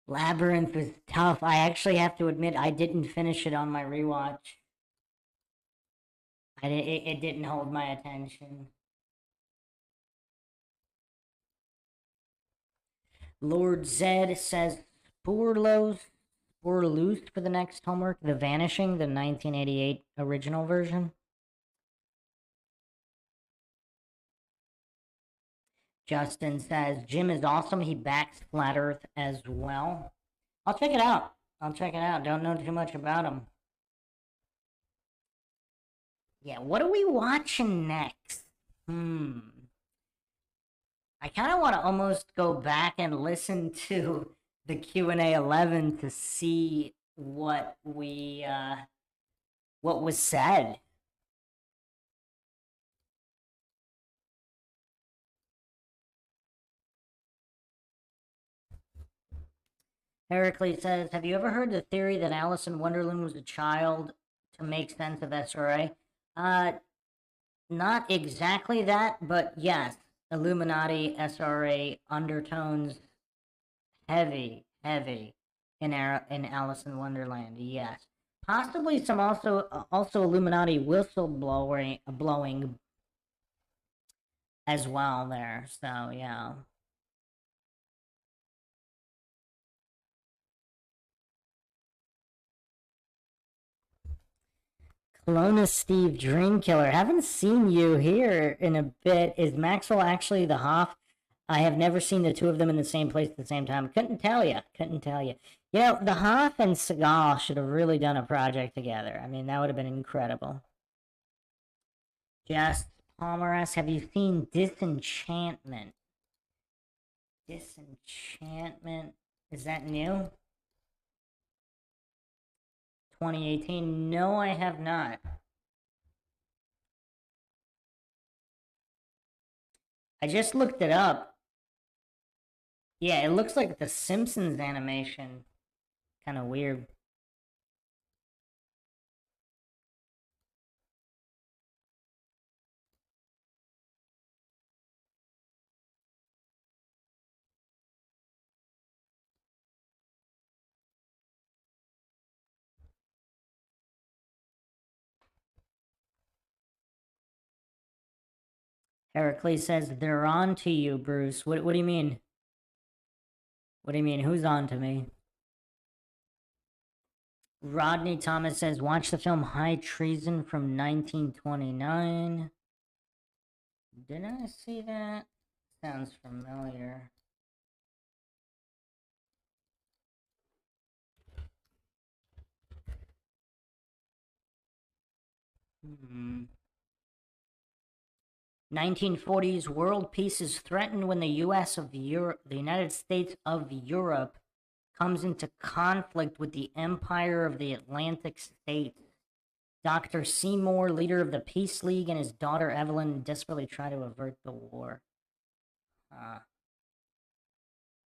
Labyrinth was tough. I actually have to admit, I didn't finish it on my rewatch. It didn't hold my attention. Lord Zed says, Spoorloos, Spoorloos for the next homework. The Vanishing, the 1988 original version. Justin says, "Jim is awesome. He backs Flat Earth as well." I'll check it out. I'll check it out. Don't know too much about him. Yeah, what are we watching next? I kind of want to almost go back and listen to the Q&A 11 to see what was said. Heracles says, have you ever heard the theory that Alice in Wonderland was a child to make sense of SRA? Uh, Not exactly that, but yes, Illuminati, SRA undertones, heavy in Alice in Wonderland. Yes, possibly some also Illuminati blowing as well there. So yeah. Kelowna Steve Dreamkiller. Haven't seen you here in a bit. Is Maxwell actually the Hoff? I have never seen the two of them in the same place at the same time. Couldn't tell you. Couldn't tell you. You know, the Hoff and Seagal should have really done a project together. I mean, that would have been incredible. Just Palmer asks, have you seen Disenchantment? Disenchantment. Is that new? 2018? No, I have not. I just looked it up. Yeah, it looks like the Simpsons animation. Kind of weird. Heracles says, they're on to you, Bruce. What do you mean? What do you mean? Who's on to me? Rodney Thomas says, watch the film High Treason from 1929. Did I see that? Sounds familiar. Hmm. 1940s world peace is threatened when the the United States of Europe comes into conflict with the Empire of the Atlantic States. Dr. Seymour, leader of the Peace League, and his daughter Evelyn desperately try to avert the war.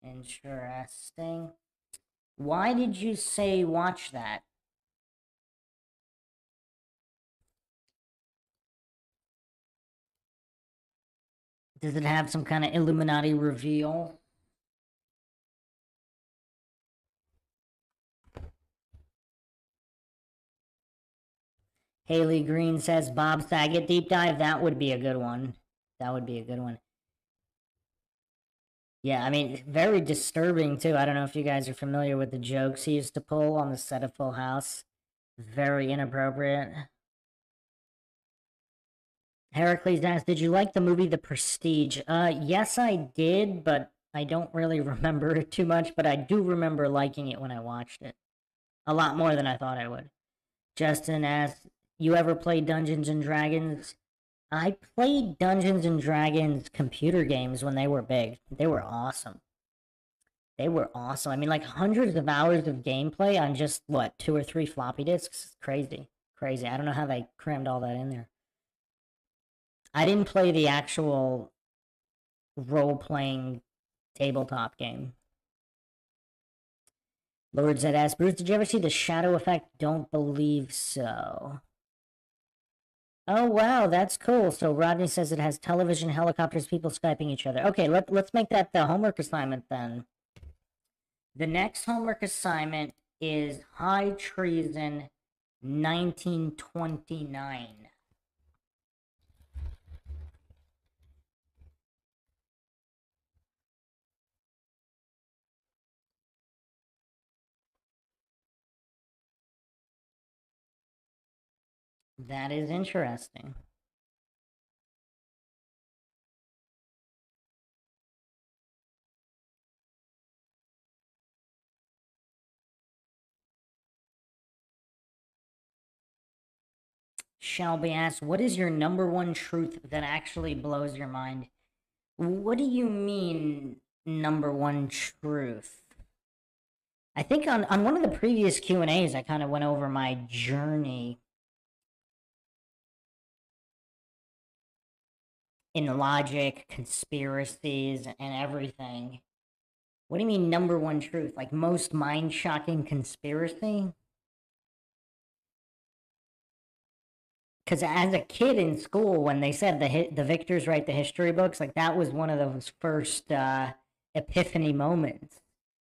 Interesting. Why did you say watch that? Does it have some kind of Illuminati reveal? Haley Green says Bob Saget deep dive. That would be a good one. That would be a good one. Yeah, I mean, very disturbing too. I don't know if you guys are familiar with the jokes he used to pull on the set of Full House. Very inappropriate. Heracles asked, did you like the movie The Prestige? Yes, I did, but I don't really remember it too much, but I do remember liking it when I watched it. A lot more than I thought I would. Justin asked, you ever played Dungeons and Dragons? I played Dungeons and Dragons computer games when they were big. They were awesome. They were awesome. I mean, like hundreds of hours of gameplay on just, what, 2 or 3 floppy disks? Crazy. Crazy. I don't know how they crammed all that in there. I didn't play the actual role-playing tabletop game. Lord Zed asks, Bruce, did you ever see The Shadow Effect? Don't believe so. Oh, wow, that's cool. So Rodney says it has television, helicopters, people Skyping each other. Okay, let's make that the homework assignment then. The next homework assignment is High Treason 1929. That is interesting. Shelby asks, what is your number one truth that actually blows your mind? What do you mean, number one truth? I think on one of the previous Q&As, I kind of went over my journey in logic, conspiracies, and everything. What do you mean number one truth? Like most mind-shocking conspiracy? Because as a kid in school, when they said the victors write the history books, like that was one of those first epiphany moments.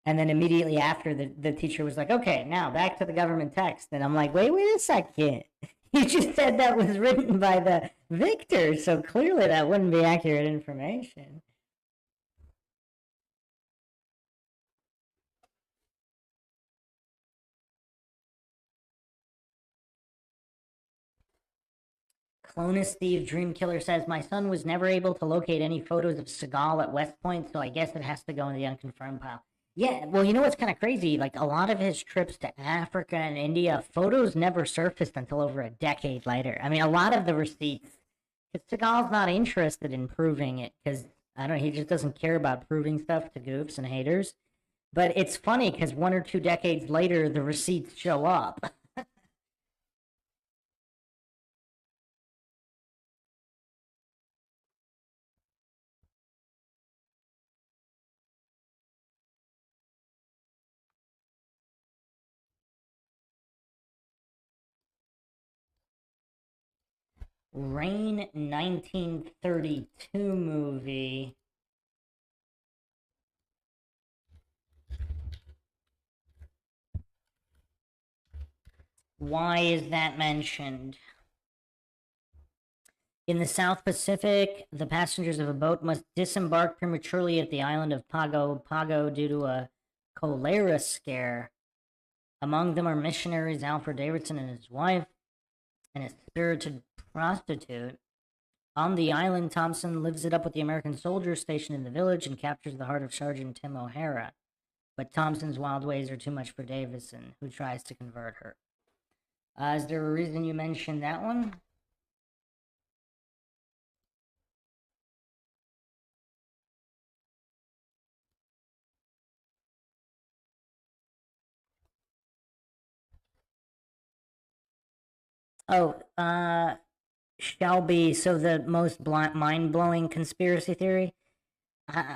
And then immediately after, the teacher was like, "Okay, now back to the government text." And I'm like, "Wait a second! You just said that was written by the victors, so clearly that wouldn't be accurate information." Clonus Steve Dreamkiller says, "My son was never able to locate any photos of Seagal at West Point, so I guess it has to go in the unconfirmed pile." Yeah, well, you know what's kind of crazy? Like a lot of his trips to Africa and India, photos never surfaced until over a decade later. I mean, a lot of the receipts, because Seagal's not interested in proving it, because I don't know, he just doesn't care about proving stuff to goofs and haters. But it's funny because 1 or 2 decades later, the receipts show up. Rain 1932 movie. Why is that mentioned? In the South Pacific, the passengers of a boat must disembark prematurely at the island of Pago Pago due to a cholera scare. Among them are missionaries Alfred Davidson and his wife, and a spirited prostitute. On the island, Thompson lives it up with the American soldiers stationed in the village and captures the heart of Sergeant Tim O'Hara. But Thompson's wild ways are too much for Davison, who tries to convert her. Is there a reason you mentioned that one? Oh, Shelby. So the most mind-blowing conspiracy theory.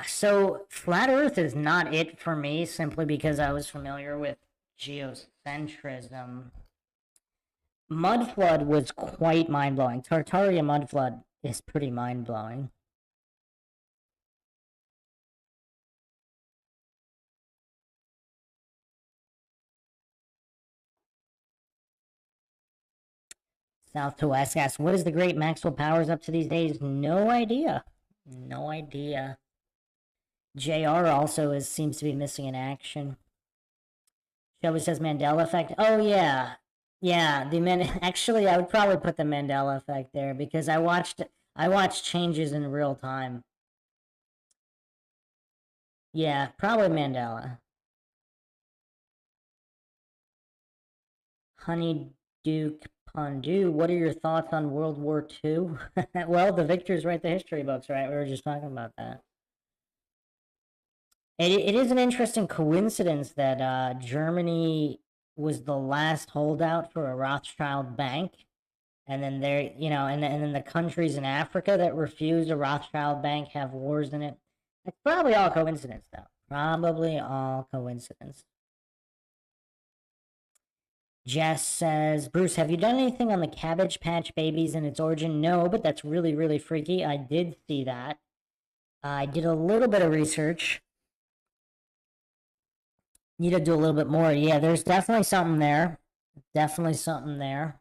So flat Earth is not it for me, simply because I was familiar with geocentrism. Mud flood was quite mind-blowing. Tartaria mud flood is pretty mind-blowing. South to West asks, "What is the great Maxwell Powers up to these days?" No idea. No idea. JR also seems to be missing in action. Shelby says Mandela effect. Oh yeah, yeah. Actually, I would probably put the Mandela effect there because I watched changes in real time. Yeah, probably Mandela. Honey Duke Pondu, what are your thoughts on World War II? Well, the victors write the history books, right? We were just talking about that. It is an interesting coincidence that Germany was the last holdout for a Rothschild bank, and then and then the countries in Africa that refused a Rothschild bank have wars in it. It's probably all coincidence, though. Probably all coincidence. Jess says, "Bruce, have you done anything on the Cabbage Patch Babies and its origin?" No, but that's really, really freaky. I did see that. I did a little bit of research. Need to do a little bit more. Yeah, there's definitely something there. Definitely something there.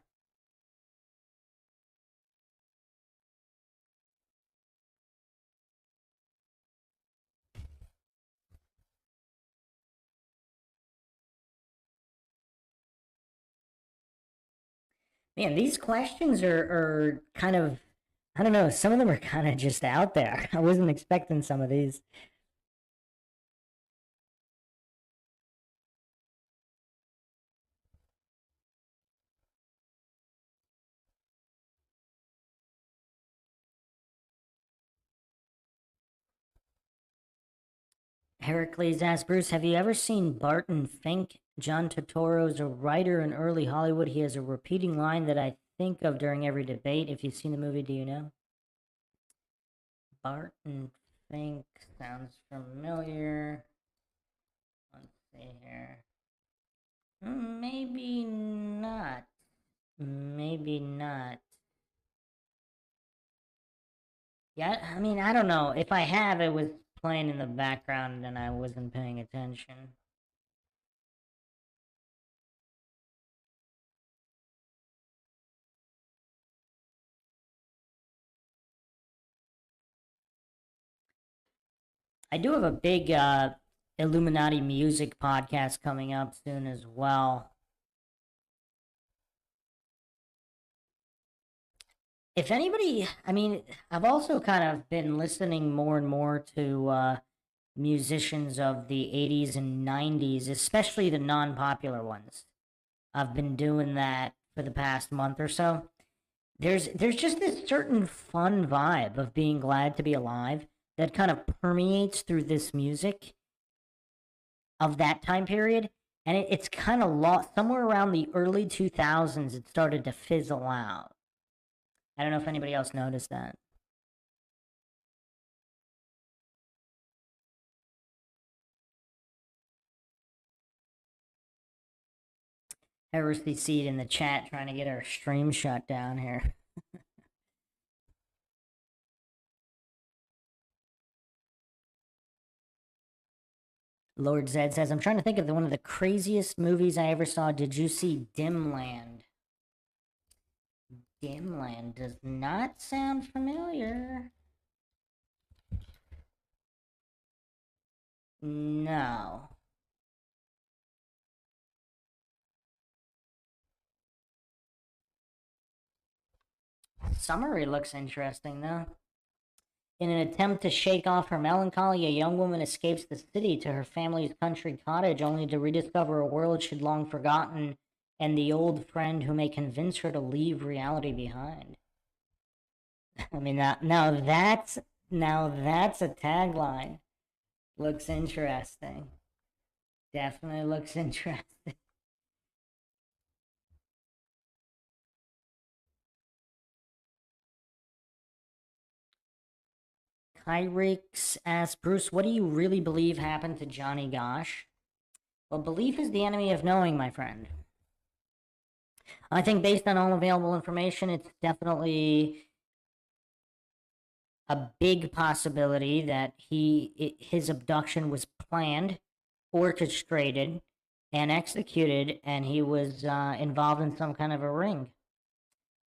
Man, these questions are kind of, I don't know, some of them are kind of just out there. I wasn't expecting some of these. Heracles asks, "Bruce, have you ever seen Barton Fink? John Turturro's a writer in early Hollywood. He has a repeating line that I think of during every debate. If you've seen the movie, do you know?" Barton Fink sounds familiar. see here. Maybe not. Maybe not. Yeah, I mean, I don't know. If I have, it was playing in the background and I wasn't paying attention. I do have a big Illuminati music podcast coming up soon as well. If anybody, I mean, I've also kind of been listening more and more to musicians of the 80s and 90s, especially the non popular ones. I've been doing that for the past month or so. There's just this certain fun vibe of being glad to be alive that kind of permeates through this music of that time period, and it's kind of lost somewhere around the early 2000s. It started to fizzle out. I don't know if anybody else noticed that. Heresy Seed in the chat trying to get our stream shut down here. Lord Zed says, I'm trying to think of one of the craziest movies I ever saw. Did you see Dimland? Dimland does not sound familiar. No. Summary looks interesting, though. In an attempt to shake off her melancholy, a young woman escapes the city to her family's country cottage, only to rediscover a world she'd long forgotten and the old friend who may convince her to leave reality behind. I mean, now that's a tagline. Looks interesting. Definitely looks interesting. Kyrix asks, Bruce, what do you really believe happened to Johnny Gosh? Well, belief is the enemy of knowing, my friend. I think based on all available information, it's definitely a big possibility that his abduction was planned, orchestrated, and executed, and he was involved in some kind of a ring.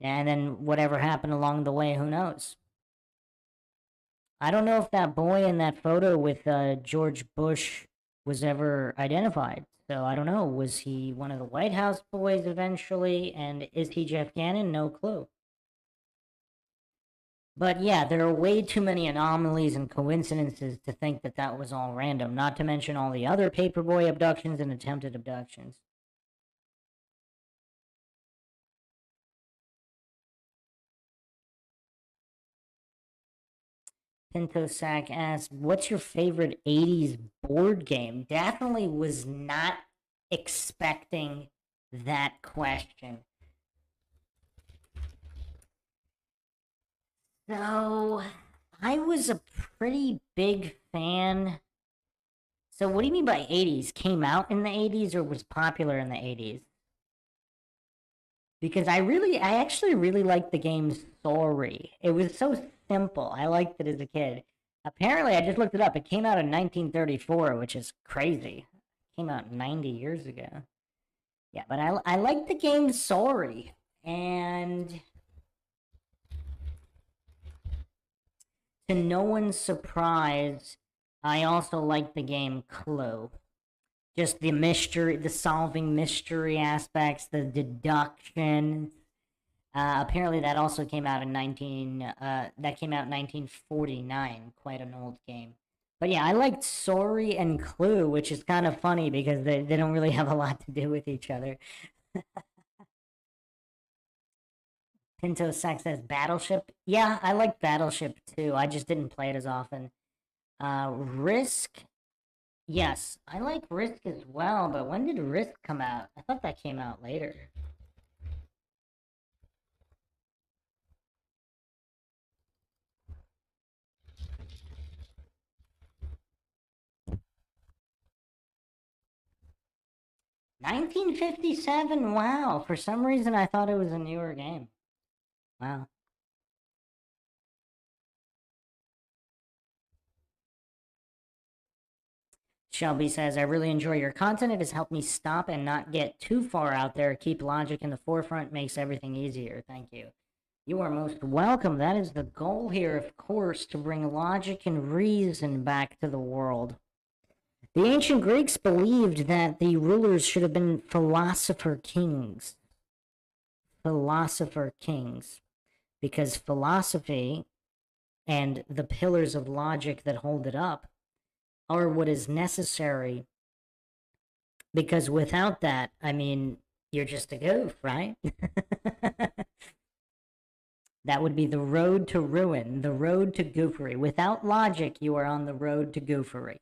And then whatever happened along the way, who knows? I don't know if that boy in that photo with George Bush was ever identified. So I don't know. Was he one of the White House boys eventually? And is he Jeff Gannon? No clue. But yeah, there are way too many anomalies and coincidences to think that that was all random, not to mention all the other paperboy abductions and attempted abductions. Pinto Sack asks, what's your favorite 80s board game? Definitely was not expecting that question. So, I was a pretty big fan. So, what do you mean by 80s? Came out in the 80s or was popular in the 80s? Because I actually really liked the game Sorry. It was so simple. I liked it as a kid. Apparently, I just looked it up. It came out in 1934, which is crazy. It came out 90 years ago. Yeah, but I liked the game Sorry. And to no one's surprise, I also liked the game Clue. Just the mystery, the solving mystery aspects, the deduction. Apparently, that also came out in 1949. Quite an old game. But yeah, I liked Sorry and Clue, which is kind of funny because they don't really have a lot to do with each other. Pinto Sack says Battleship. Yeah, I like Battleship too. I just didn't play it as often. Risk. Yes, I like Risk as well, but when did Risk come out? I thought that came out later. 1957. Wow. For some reason, I thought it was a newer game. Wow. Shelby says, I really enjoy your content. It has helped me stop and not get too far out there. Keep logic in the forefront, makes everything easier. Thank you. You are most welcome. That is the goal here, of course, to bring logic and reason back to the world. The ancient Greeks believed that the rulers should have been philosopher kings. Philosopher kings. Because philosophy and the pillars of logic that hold it up are what is necessary. Because without that, I mean, you're just a goof, right? That would be the road to ruin, the road to goofery. Without logic, you are on the road to goofery.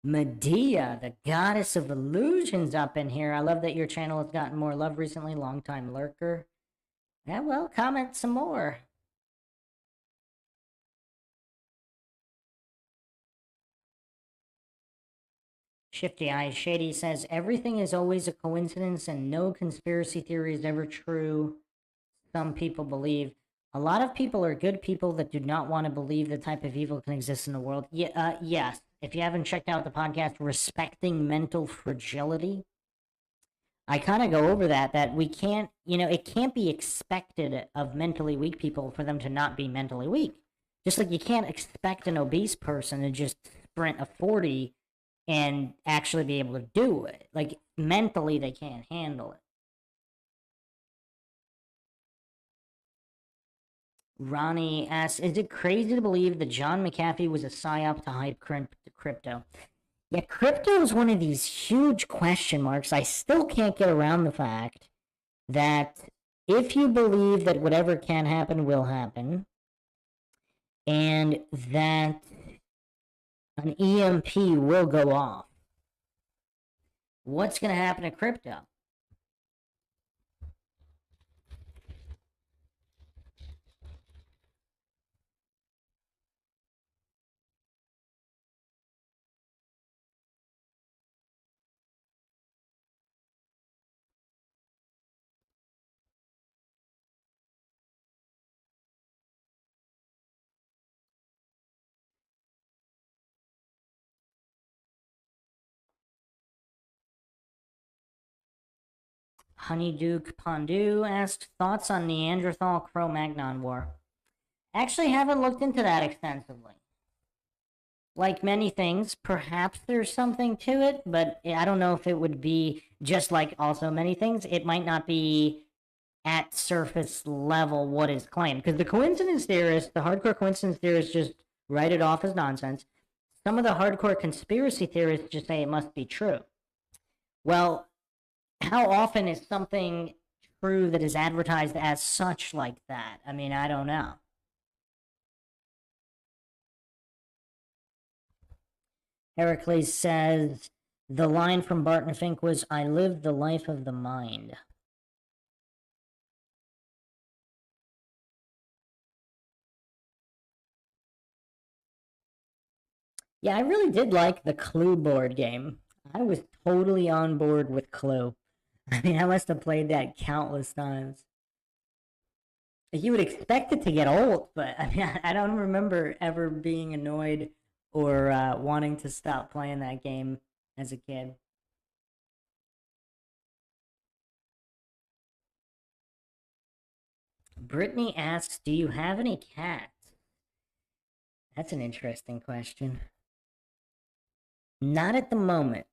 Medea, the goddess of illusions, up in here. I love that your channel has gotten more love recently. Long-time lurker. Yeah, well, comment some more. Shifty Eyes Shady says, everything is always a coincidence and no conspiracy theory is ever true. Some people believe. A lot of people are good people that do not want to believe the type of evil can exist in the world. Yes. If you haven't checked out the podcast, Respecting Mental Fragility, I kind of go over that we can't, it can't be expected of mentally weak people for them to not be mentally weak. Just like you can't expect an obese person to just sprint a 40 and actually be able to do it. Like, mentally, they can't handle it. Ronnie asks, is it crazy to believe that John McAfee was a psyop to hype crypto? Yeah, crypto is one of these huge question marks. I still can't get around the fact that if you believe that whatever can happen will happen, and that an EMP will go off, what's going to happen to crypto? Honeyduke Pondu asked, thoughts on Neanderthal Cro-Magnon War? Actually, haven't looked into that extensively. Like many things, perhaps there's something to it, but I don't know if it would be just like also many things. It might not be at surface level what is claimed. Because the coincidence theorists, the hardcore coincidence theorists, just write it off as nonsense. Some of the hardcore conspiracy theorists just say it must be true. Well, how often is something true that is advertised as such like that? I mean, I don't know. Heracles says, the line from Barton Fink was, I lived the life of the mind. Yeah, I really did like the Clue board game. I was totally on board with Clue. I mean, I must have played that countless times. You would expect it to get old, but I mean, I don't remember ever being annoyed or wanting to stop playing that game as a kid. Brittany asks, do you have any cats? That's an interesting question. Not at the moment.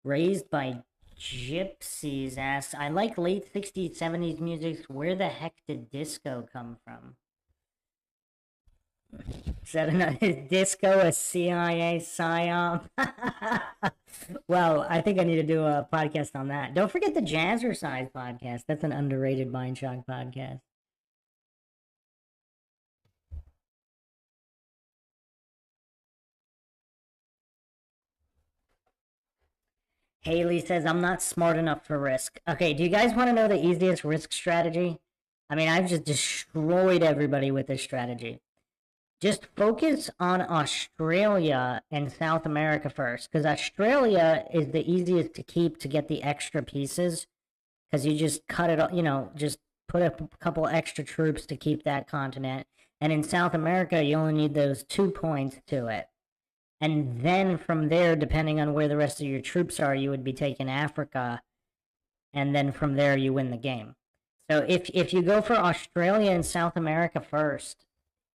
Raised by Gypsies asks, I like late 60s, 70s music. Where the heck did disco come from? Is that another disco, a CIA psyop? Well, I think I need to do a podcast on that. Don't forget the Jazzercise podcast. That's an underrated Mindshock podcast. Haley says, I'm not smart enough for Risk. Okay, do you guys want to know the easiest Risk strategy? I mean, I've just destroyed everybody with this strategy. Just focus on Australia and South America first, because Australia is the easiest to keep to get the extra pieces, because you just cut it, just put a couple extra troops to keep that continent. And in South America, you only need those 2 points to it. And then from there, depending on where the rest of your troops are, you would be taking Africa, and then from there you win the game. So if you go for Australia and South America first,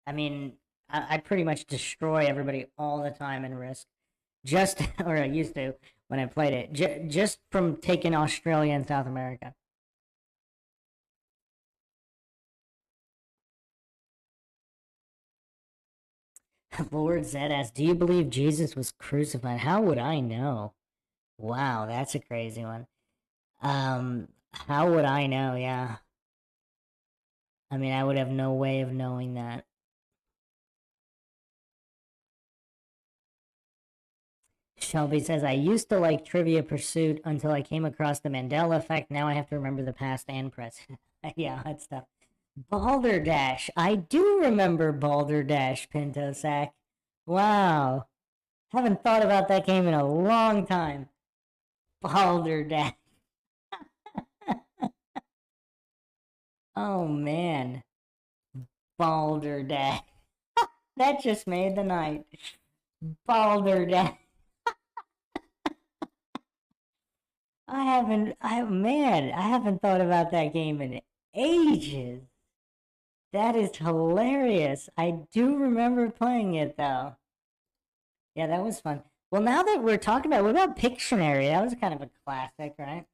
I mean, I pretty much destroy everybody all the time in Risk. Just, or I used to when I played it, just from taking Australia and South America. Lord Zed asks, do you believe Jesus was crucified? How would I know? Wow, that's a crazy one. How would I know? Yeah. I mean, I would have no way of knowing that. Shelby says, I used to like Trivia Pursuit until I came across the Mandela effect. Now I have to remember the past and present. Yeah, that stuff. Balderdash. I do remember Balderdash, Pinto Sack. Wow. Haven't thought about that game in a long time. Balderdash. Oh, man. Balderdash. That just made the night. Balderdash. I haven't thought about that game in ages. That is hilarious. I do remember playing it, though. Yeah, that was fun. Well, now that we're talking about, what about Pictionary? That was kind of a classic, right?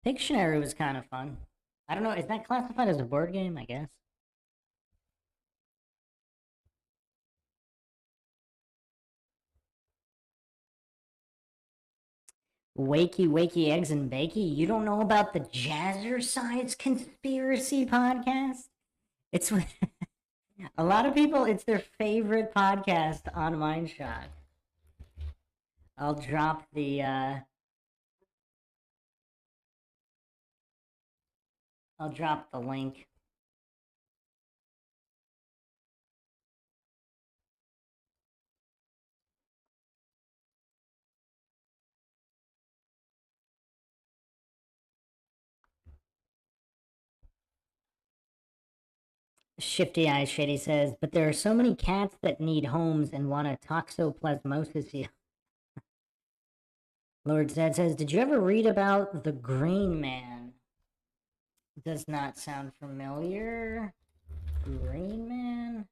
Pictionary was kind of fun. I don't know, is that classified as a board game? I guess. Wakey, wakey, eggs and bakey. You don't know about the Jazzercise Conspiracy podcast? It's a lot of people. It's their favorite podcast on Mindshock. I'll drop the. I'll drop the link. Shifty Eyes Shady says, but there are so many cats that need homes and want a toxoplasmosis heal. Lord Zed says, did you ever read about the Green Man? Does not sound familiar. Green Man?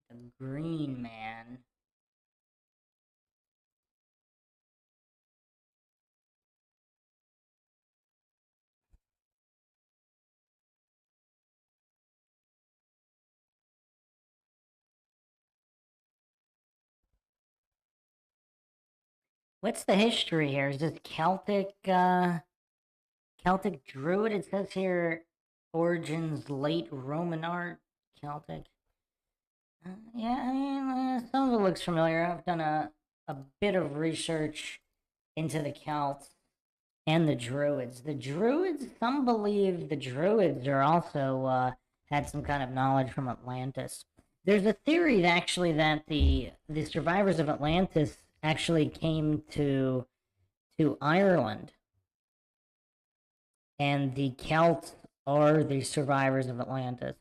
The Green Man. What's the history here? Is this Celtic Druid? It says here origins late Roman art, Celtic. Yeah, I mean, some of it looks familiar. I've done a bit of research into the Celts and the Druids. Some believe the Druids are also had some kind of knowledge from Atlantis. There's a theory actually that the survivors of Atlantis actually came to Ireland, and the Celts are the survivors of Atlantis.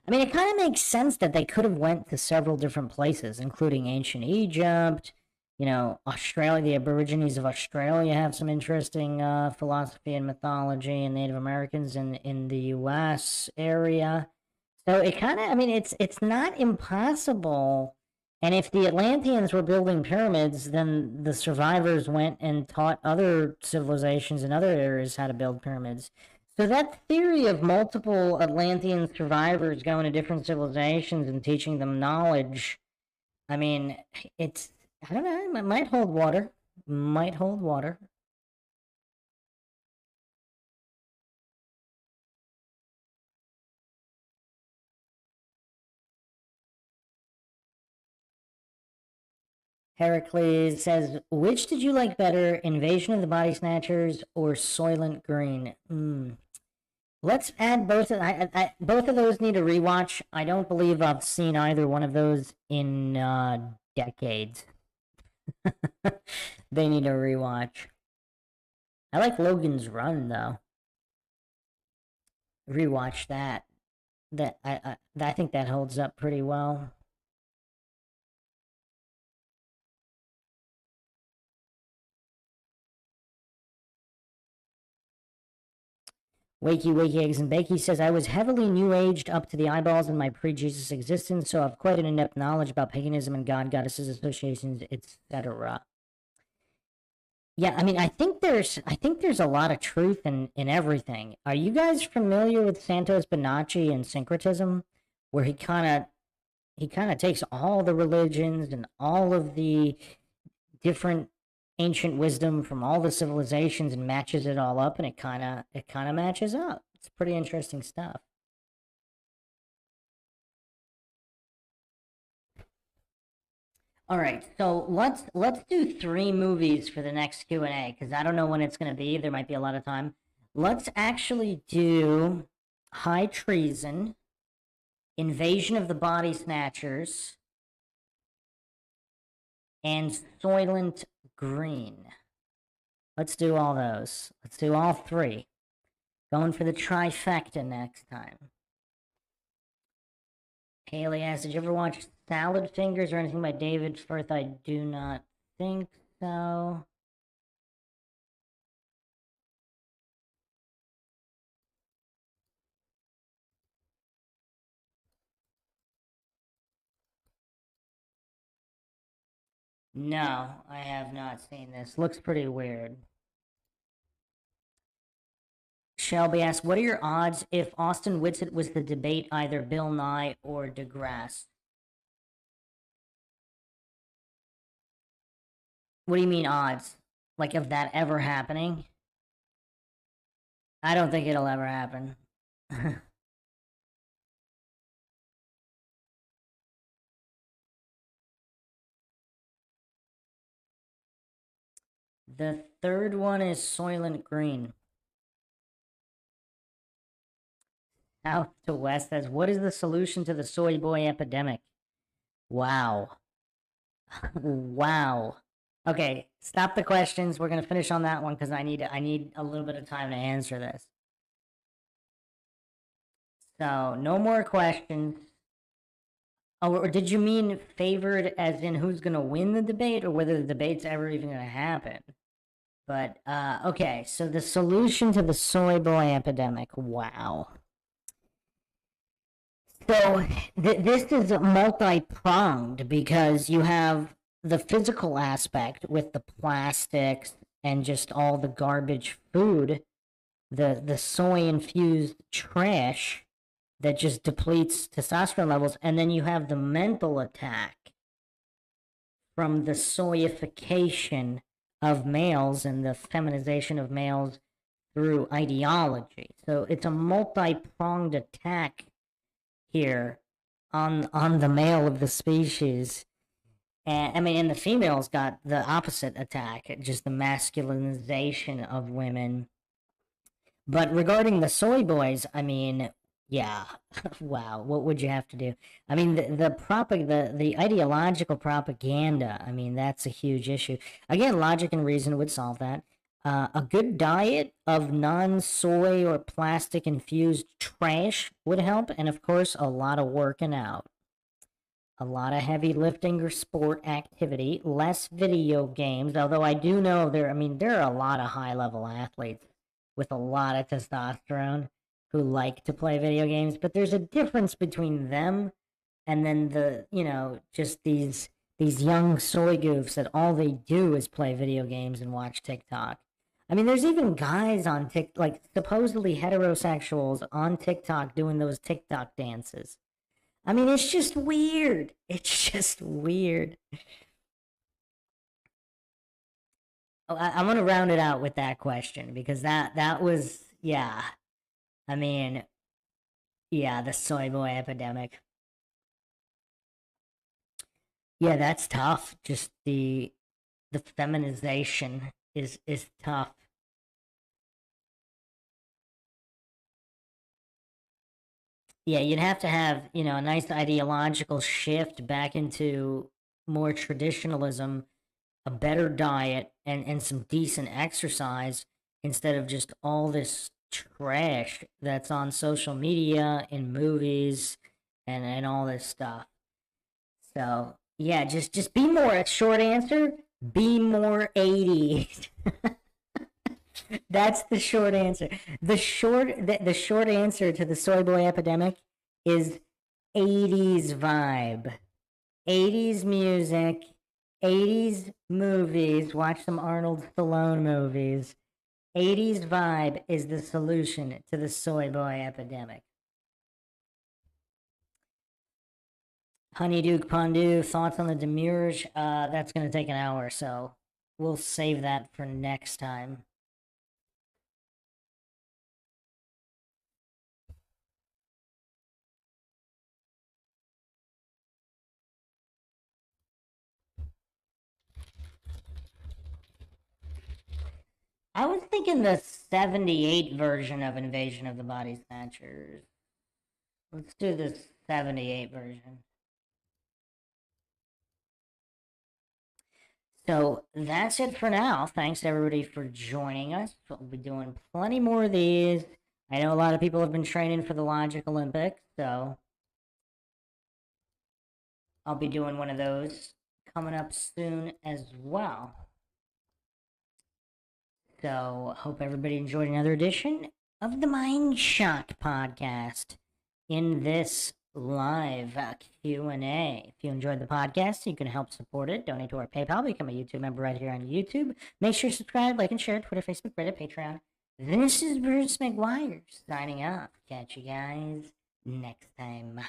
I mean, it kind of makes sense that they could have went to several different places, including ancient Egypt, Australia. The Aborigines of Australia have some interesting philosophy and mythology, and Native Americans in the U.S. area. So it kind of, I mean, it's not impossible. And if the Atlanteans were building pyramids, then the survivors went and taught other civilizations in other areas how to build pyramids. So that theory of multiple Atlantean survivors going to different civilizations and teaching them knowledge, I mean, I don't know. It might hold water. Might hold water. Heracles says, which did you like better, Invasion of the Body Snatchers or Soylent Green? Let's add both. Both of those need a rewatch. I don't believe I've seen either one of those in decades. They need a rewatch. I like Logan's Run though. Rewatch that. I think that holds up pretty well. Wakey Eggs and Bakey says, I was heavily new aged up to the eyeballs in my pre Jesus existence, so I've quite an in depth knowledge about paganism and god goddesses associations, etc. Yeah, I mean, I think there's a lot of truth in everything. Are you guys familiar with Santos Bonacci and syncretism, where he kind of takes all the religions and all of the different ancient wisdom from all the civilizations and matches it all up, and it kind of matches up. It's pretty interesting stuff. All right, so let's do three movies for the next Q&A because I don't know when it's going to be. There might be a lot of time. Let's actually do High Treason, Invasion of the Body Snatchers, and Soylent Green. Let's do all those. Let's do all three. Going for the trifecta next time. Haley asks, did you ever watch Salad Fingers or anything by David Firth? I do not think so. No, I have not seen this. Looks pretty weird. Shelby asks, what are your odds if Austin Whitsitt was the debate either Bill Nye or DeGrasse? What do you mean odds? Like of that ever happening? I don't think it'll ever happen. The third one is Soylent Green. South to West says, what is the solution to the soy boy epidemic? Wow. Wow. Okay, stop the questions. We're gonna finish on that one because I need a little bit of time to answer this. So no more questions. Oh, or did you mean favored as in who's gonna win the debate, or whether the debate's ever even gonna happen? But okay, so the solution to the soy boy epidemic. Wow. So this is multi-pronged because you have the physical aspect with the plastics and just all the garbage food, the soy infused trash that just depletes testosterone levels, and then you have the mental attack from the soyification of males and the feminization of males through ideology. So it's a multi-pronged attack here on the male of the species. And I mean, and the females got the opposite attack, just the masculinization of women. But regarding the soy boys, I mean, yeah, wow, what would you have to do? I mean, the ideological propaganda. I mean, that's a huge issue. Again, logic and reason would solve that. A good diet of non-soy or plastic-infused trash would help, and of course, a lot of working out. A lot of heavy lifting or sport activity, less video games, although I do know there are a lot of high-level athletes with a lot of testosterone who like to play video games, but there's a difference between them and then just these young soy goofs that all they do is play video games and watch TikTok. I mean, there's even guys on TikTok, like supposedly heterosexuals on TikTok doing those TikTok dances. I mean, it's just weird. It's just weird. I'm gonna round it out with that question because that was, yeah. I mean, yeah, the soy boy epidemic. Yeah, that's tough. Just the feminization is tough. Yeah, you'd have to have, a nice ideological shift back into more traditionalism, a better diet, and some decent exercise instead of just all this trash that's on social media, in movies, and all this stuff. So yeah, just be more. Short answer: be more 80s. That's the short answer. The short answer to the soy boy epidemic is 80s vibe. 80s music, 80s movies, watch some Arnold Stallone movies. 80s vibe is the solution to the soy boy epidemic. Honeyduke Pondu, thoughts on the Demiurge? That's going to take an hour, so we'll save that for next time. I was thinking the 78 version of Invasion of the Body Snatchers. Let's do the 78 version. So that's it for now. Thanks everybody for joining us. We'll be doing plenty more of these. I know a lot of people have been training for the Logic Olympics, so I'll be doing one of those coming up soon as well. So hope everybody enjoyed another edition of the Mindshock podcast in this live Q&A. If you enjoyed the podcast, you can help support it. Donate to our PayPal. Become a YouTube member right here on YouTube. Make sure to subscribe, like, and share Twitter, Facebook, Reddit, Patreon. This is Bruce McGuire signing off. Catch you guys next time.